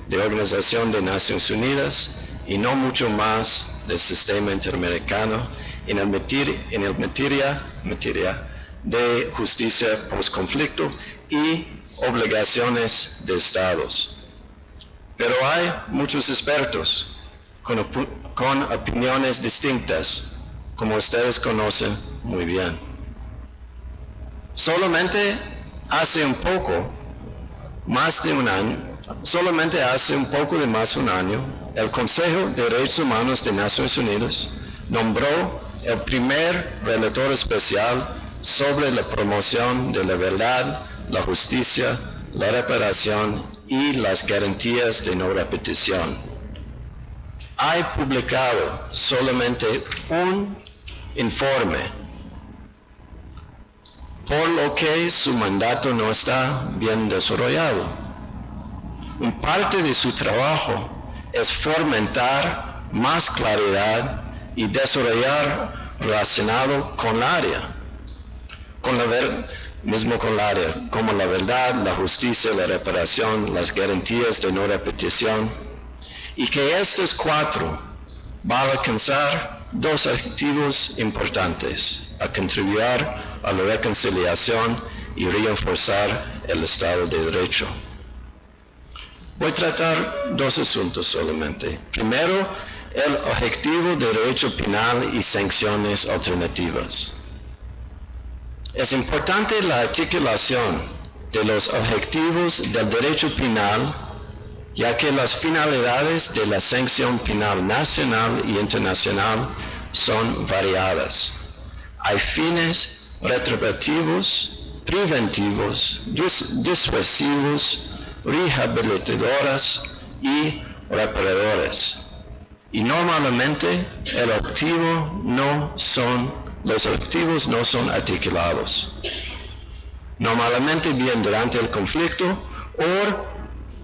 de Organización de Naciones Unidas y no mucho más del sistema interamericano en el materia de justicia post-conflicto y obligaciones de estados. Pero hay muchos expertos con opiniones distintas, como ustedes conocen muy bien. Solamente hace un poco más de un año, el Consejo de Derechos Humanos de Naciones Unidas nombró el primer relator especial sobre la promoción de la verdad, la justicia, la reparación y las garantías de no repetición. Ha publicado solamente un informe, por lo que su mandato no está bien desarrollado. Un parte de su trabajo es fomentar más claridad y desarrollar relacionado con el área, como la verdad, la justicia, la reparación, las garantías de no repetición, y que estos cuatro va a alcanzar dos objetivos importantes: a contribuir a la reconciliación y reforzar el Estado de Derecho. Voy a tratar dos asuntos solamente. Primero, el objetivo de derecho penal y sanciones alternativas. Es importante la articulación de los objetivos del derecho penal, ya que las finalidades de la sanción penal nacional y internacional son variadas. Hay fines retributivos, preventivos, disuasivos, rehabilitadoras y reparadores. Y normalmente los objetivos no son articulados. Normalmente bien durante el conflicto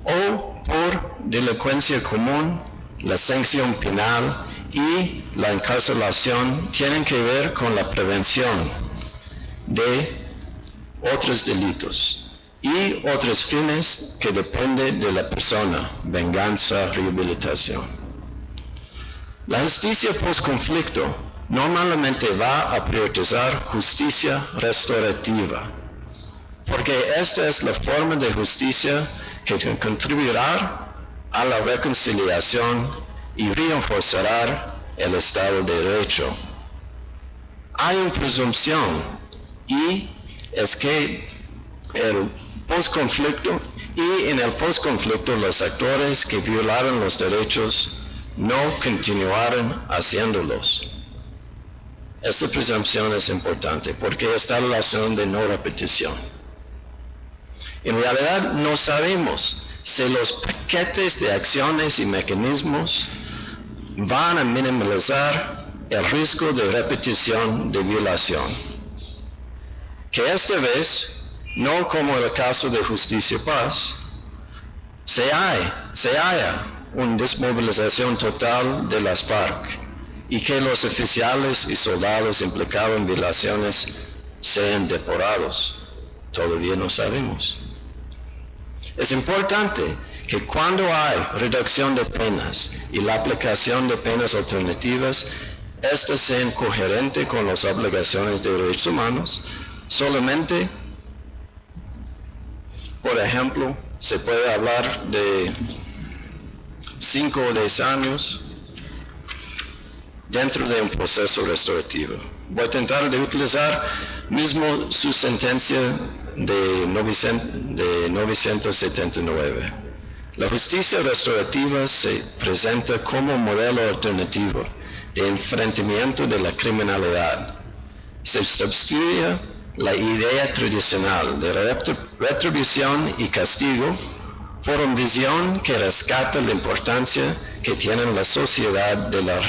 o por delincuencia común, la sanción penal y la encarcelación tienen que ver con la prevención de otros delitos y otros fines que dependen de la persona: venganza, rehabilitación. La justicia post-conflicto normalmente va a priorizar justicia restaurativa, porque esta es la forma de justicia que contribuirá a la reconciliación y reforzará el Estado de Derecho. Hay una presunción, y es que en el postconflicto los actores que violaron los derechos no continuaron haciéndolos. Esta presunción es importante porque está la relación de no repetición. En realidad no sabemos si los paquetes de acciones y mecanismos van a minimizar el riesgo de repetición de violación. Que esta vez, no como el caso de Justicia Paz, se haya una desmovilización total de las FARC y que los oficiales y soldados implicados en violaciones sean deportados. Todavía no sabemos. Es importante que cuando hay reducción de penas y la aplicación de penas alternativas, estas sean coherentes con las obligaciones de derechos humanos. Solamente, por ejemplo, se puede hablar de 5 o 10 años dentro de un proceso restaurativo. Voy a tratar de utilizar mismo su sentencia de 1979. La justicia restaurativa se presenta como un modelo alternativo de enfrentamiento de la criminalidad. Se sustituye la idea tradicional de retribución y castigo por una visión que rescata la importancia que tiene la sociedad de la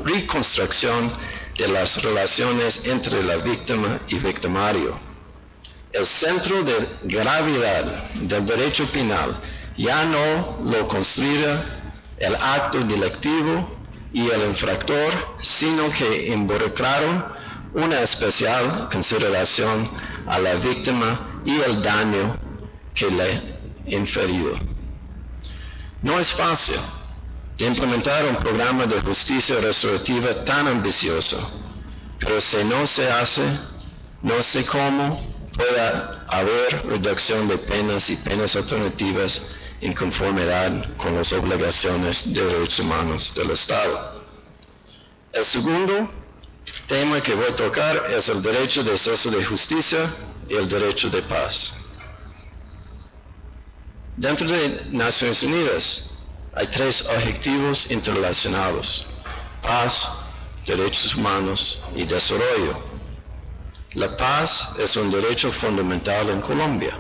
reconstrucción de las relaciones entre la víctima y victimario. El centro de gravedad del derecho penal ya no lo construye el acto delictivo y el infractor, sino que involucraron una especial consideración a la víctima y el daño que le inferido. No es fácil de implementar un programa de justicia restaurativa tan ambicioso, pero si no se hace, no sé cómo pueda haber reducción de penas y penas alternativas en conformidad con las obligaciones de derechos humanos del Estado. El segundo tema que voy a tocar es el derecho de acceso de justicia y el derecho de paz. Dentro de Naciones Unidas hay 3 objetivos interrelacionados: paz, derechos humanos y desarrollo. La paz es un derecho fundamental en Colombia.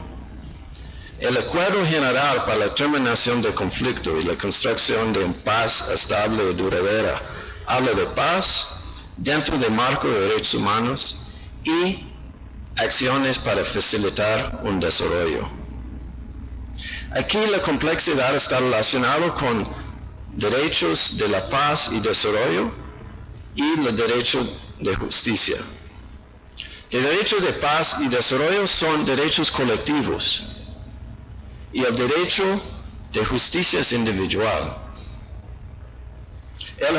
El Acuerdo General para la Terminación del Conflicto y la Construcción de una Paz Estable y Duradera habla de paz dentro del marco de derechos humanos y acciones para facilitar un desarrollo. Aquí la complejidad está relacionada con derechos de la paz y desarrollo y el derecho de justicia. El derecho de paz y desarrollo son derechos colectivos y el derecho de justicia es individual. El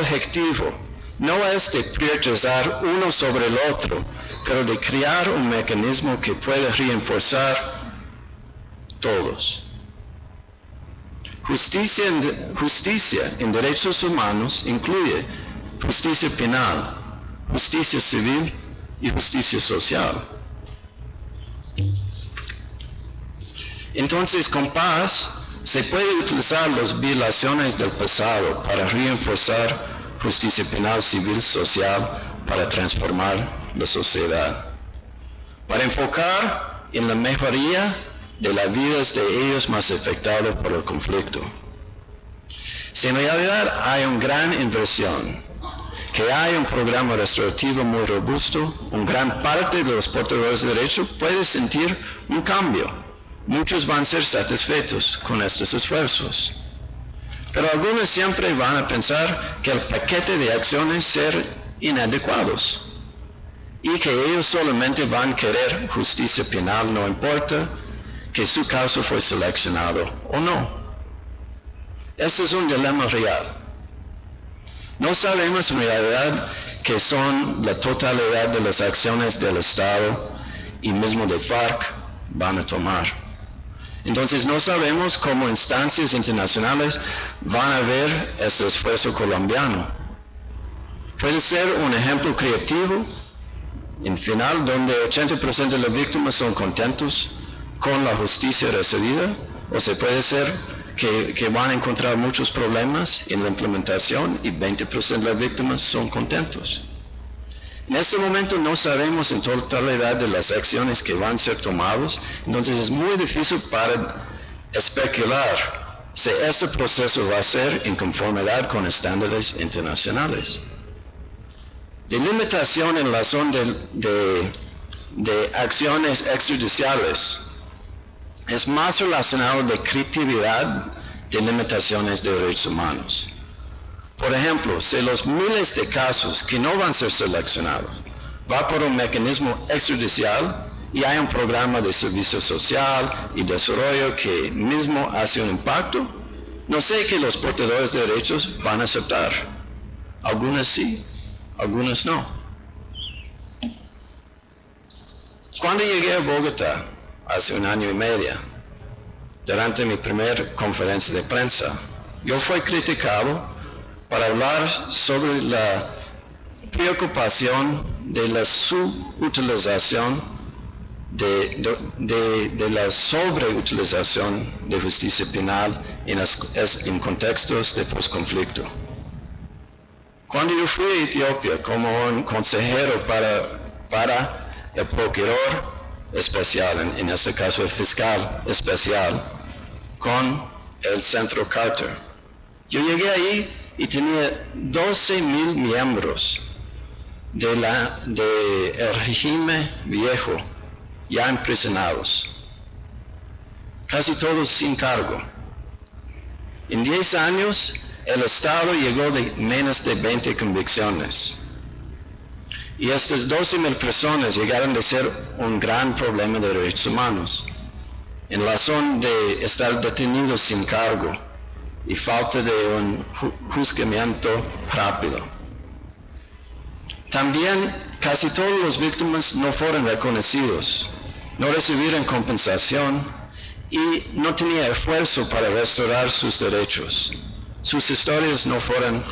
objetivo no es de priorizar uno sobre el otro, pero de crear un mecanismo que pueda reforzar todos. Justicia en derechos humanos incluye justicia penal, justicia civil y justicia social. Entonces, con paz, se puede utilizar las violaciones del pasado para reforzar justicia penal, civil, social, para transformar la sociedad, para enfocar en la mejoría de las vidas de ellos más afectados por el conflicto. Si en realidad hay una gran inversión, que hay un programa restaurativo muy robusto, una gran parte de los portadores de derechos puede sentir un cambio. Muchos van a ser satisfechos con estos esfuerzos. Pero algunos siempre van a pensar que el paquete de acciones ser inadecuados y que ellos solamente van a querer justicia penal, no importa que su caso fue seleccionado o no. Este es un dilema real. No sabemos en realidad qué son la totalidad de las acciones del Estado y mismo de FARC van a tomar. Entonces no sabemos cómo instancias internacionales van a ver este esfuerzo colombiano. Puede ser un ejemplo creativo, en final, donde 80% de las víctimas son contentos con la justicia recibida, o se puede ser que van a encontrar muchos problemas en la implementación y 20% de las víctimas son contentos. En este momento no sabemos en totalidad de las acciones que van a ser tomadas, entonces es muy difícil para especular si este proceso va a ser en conformidad con estándares internacionales. Delimitación en la zona de acciones extrajudiciales es más relacionado de creatividad de limitaciones de derechos humanos. Por ejemplo, si los miles de casos que no van a ser seleccionados va por un mecanismo extrajudicial y hay un programa de servicio social y desarrollo que mismo hace un impacto, no sé que los portadores de derechos van a aceptar. Algunos sí, algunos no. Cuando llegué a Bogotá, hace 1 año y medio, durante mi primera conferencia de prensa, yo fui criticado para hablar sobre la preocupación de la subutilización, de la sobreutilización de justicia penal en contextos de posconflicto. Cuando yo fui a Etiopía como un consejero para el procurador especial, en este caso el fiscal especial, con el Centro Carter, yo llegué ahí y tenía 12,000 miembros del régimen viejo ya imprisionados, casi todos sin cargo. En 10 años, el Estado llegó de menos de 20 convicciones. Y estas 12,000 personas llegaron a ser un gran problema de derechos humanos, en razón de estar detenidos sin cargo y falta de un juzgamiento rápido. También casi todas las víctimas no fueron reconocidos, no recibieron compensación y no tenían esfuerzo para restaurar sus derechos. Sus historias no fueron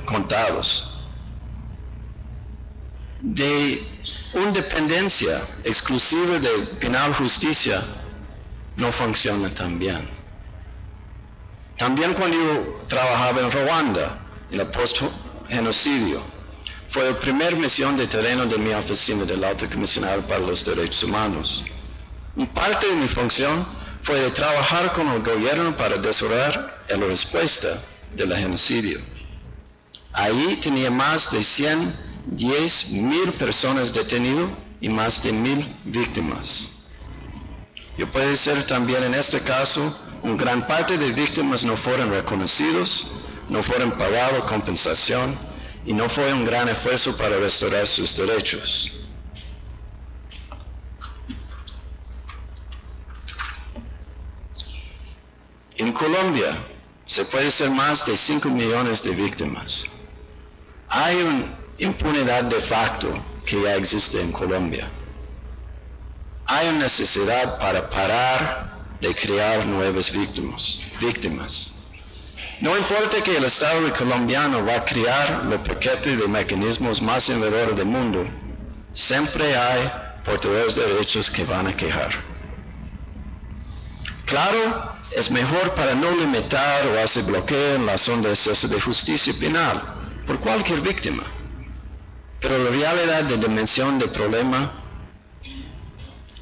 contadas. De una dependencia exclusiva de penal justicia no funciona tan bien. También cuando yo trabajaba en Ruanda, en el post-genocidio, fue la primera misión de terreno de mi oficina del Alto Comisionado para los Derechos Humanos. Y parte de mi función fue de trabajar con el gobierno para desarrollar la respuesta del genocidio. Ahí tenía más de 110,000 personas detenidas y más de 1,000 víctimas. Y puede ser también en este caso, una gran parte de víctimas no fueron reconocidos, no fueron pagados compensación y no fue un gran esfuerzo para restaurar sus derechos. En Colombia se puede ser más de 5 millones de víctimas. Hay una impunidad de facto que ya existe en Colombia. Hay una necesidad para parar de crear nuevas víctimas. No importa que el Estado colombiano va a crear los paquetes de mecanismos más innovadores del mundo, siempre hay portadores de derechos que van a quejar. Claro, es mejor para no limitar o hacer bloqueo en la zona de acceso de justicia penal por cualquier víctima. Pero la realidad de dimensión del problema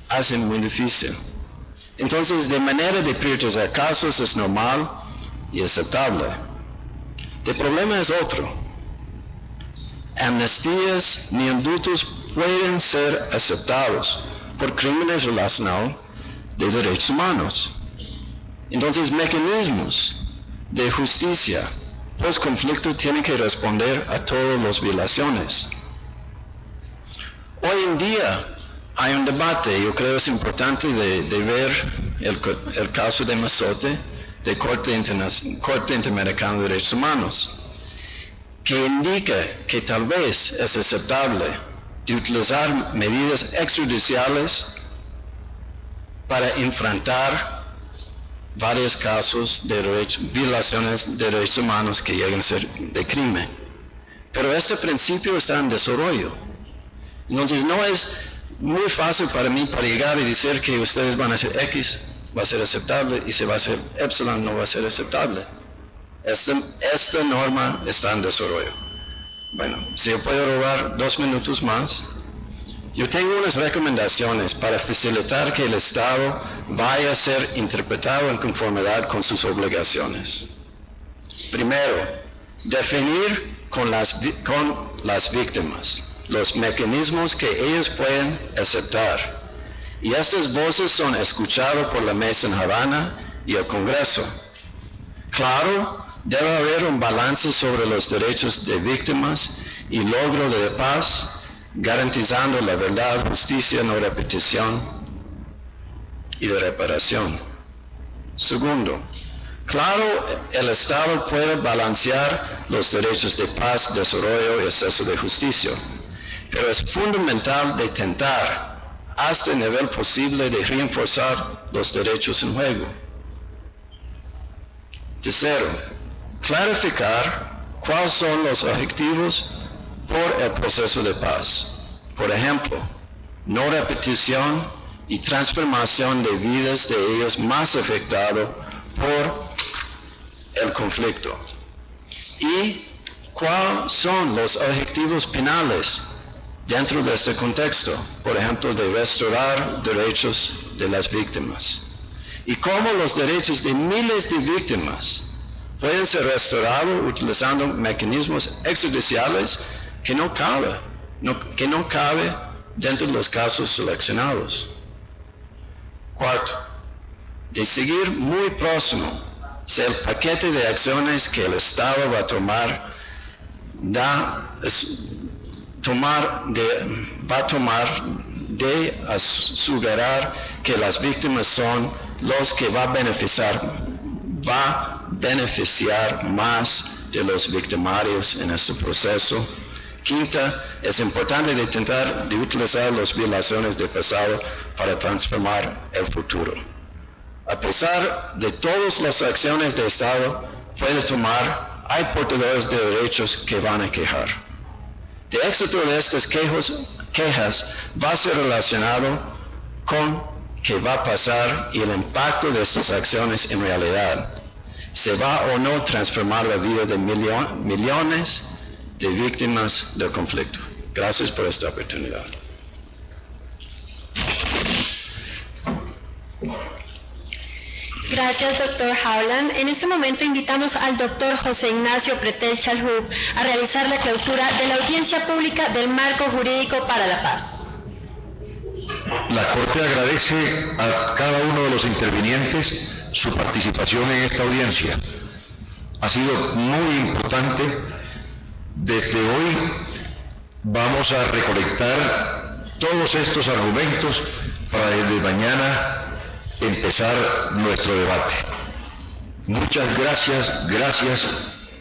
hace muy difícil. Entonces, de manera de priorizar casos es normal y aceptable. El problema es otro. Amnistías ni indultos pueden ser aceptados por crímenes relacionados de derechos humanos. Entonces, mecanismos de justicia post-conflicto tienen que responder a todas las violaciones. Hoy en día hay un debate, yo creo que es importante de ver el caso de Mazzotte, de Corte Interamericana de Derechos Humanos, que indica que tal vez es aceptable de utilizar medidas extrajudiciales para enfrentar varios casos de violaciones de derechos humanos que llegan a ser de crimen. Pero este principio está en desarrollo. Entonces no es muy fácil para mí para llegar y decir que ustedes van a hacer X, va a ser aceptable, y si va a ser Epsilon no va a ser aceptable. Esta norma está en desarrollo. Bueno, si yo puedo robar 2 minutos más. Yo tengo unas recomendaciones para facilitar que el Estado vaya a ser interpretado en conformidad con sus obligaciones. Primero, definir con las víctimas los mecanismos que ellos pueden aceptar. Y estas voces son escuchadas por la Mesa en Havana y el Congreso. Claro, debe haber un balance sobre los derechos de víctimas y logro de paz, garantizando la verdad, justicia, no repetición y de reparación. Segundo, claro, el Estado puede balancear los derechos de paz, desarrollo y acceso de justicia, pero es fundamental de intentar hasta el nivel posible de reforzar los derechos en juego. Tercero, clarificar cuáles son los objetivos por el proceso de paz. Por ejemplo, no repetición y transformación de vidas de ellos más afectados por el conflicto. Y cuáles son los objetivos penales dentro de este contexto, por ejemplo, de restaurar derechos de las víctimas. Y cómo los derechos de miles de víctimas pueden ser restaurados utilizando mecanismos extrajudiciales que no cabe dentro de los casos seleccionados. Cuarto, de seguir muy próximo si el paquete de acciones que el Estado va a tomar de asegurar que las víctimas son los que va a beneficiar más de los victimarios en este proceso. Quinta, es importante intentar de utilizar las violaciones del pasado para transformar el futuro. A pesar de todas las acciones del Estado hay portadores de derechos que van a quejar. De éxito de estas quejas va a ser relacionado con qué va a pasar y el impacto de estas acciones en realidad. ¿Se va o no transformar la vida de millones de víctimas del conflicto? Gracias por esta oportunidad. Gracias, doctor Howland. En este momento invitamos al doctor José Ignacio Pretel Chalhub a realizar la clausura de la audiencia pública del Marco Jurídico para la Paz. La Corte agradece a cada uno de los intervinientes su participación en esta audiencia. Ha sido muy importante. Desde hoy vamos a recolectar todos estos argumentos para desde mañana empezar nuestro debate. Muchas gracias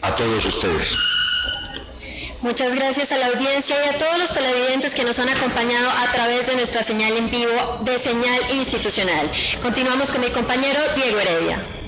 a todos ustedes. Muchas gracias a la audiencia y a todos los televidentes que nos han acompañado a través de nuestra señal en vivo de Señal Institucional. Continuamos con mi compañero Diego Heredia.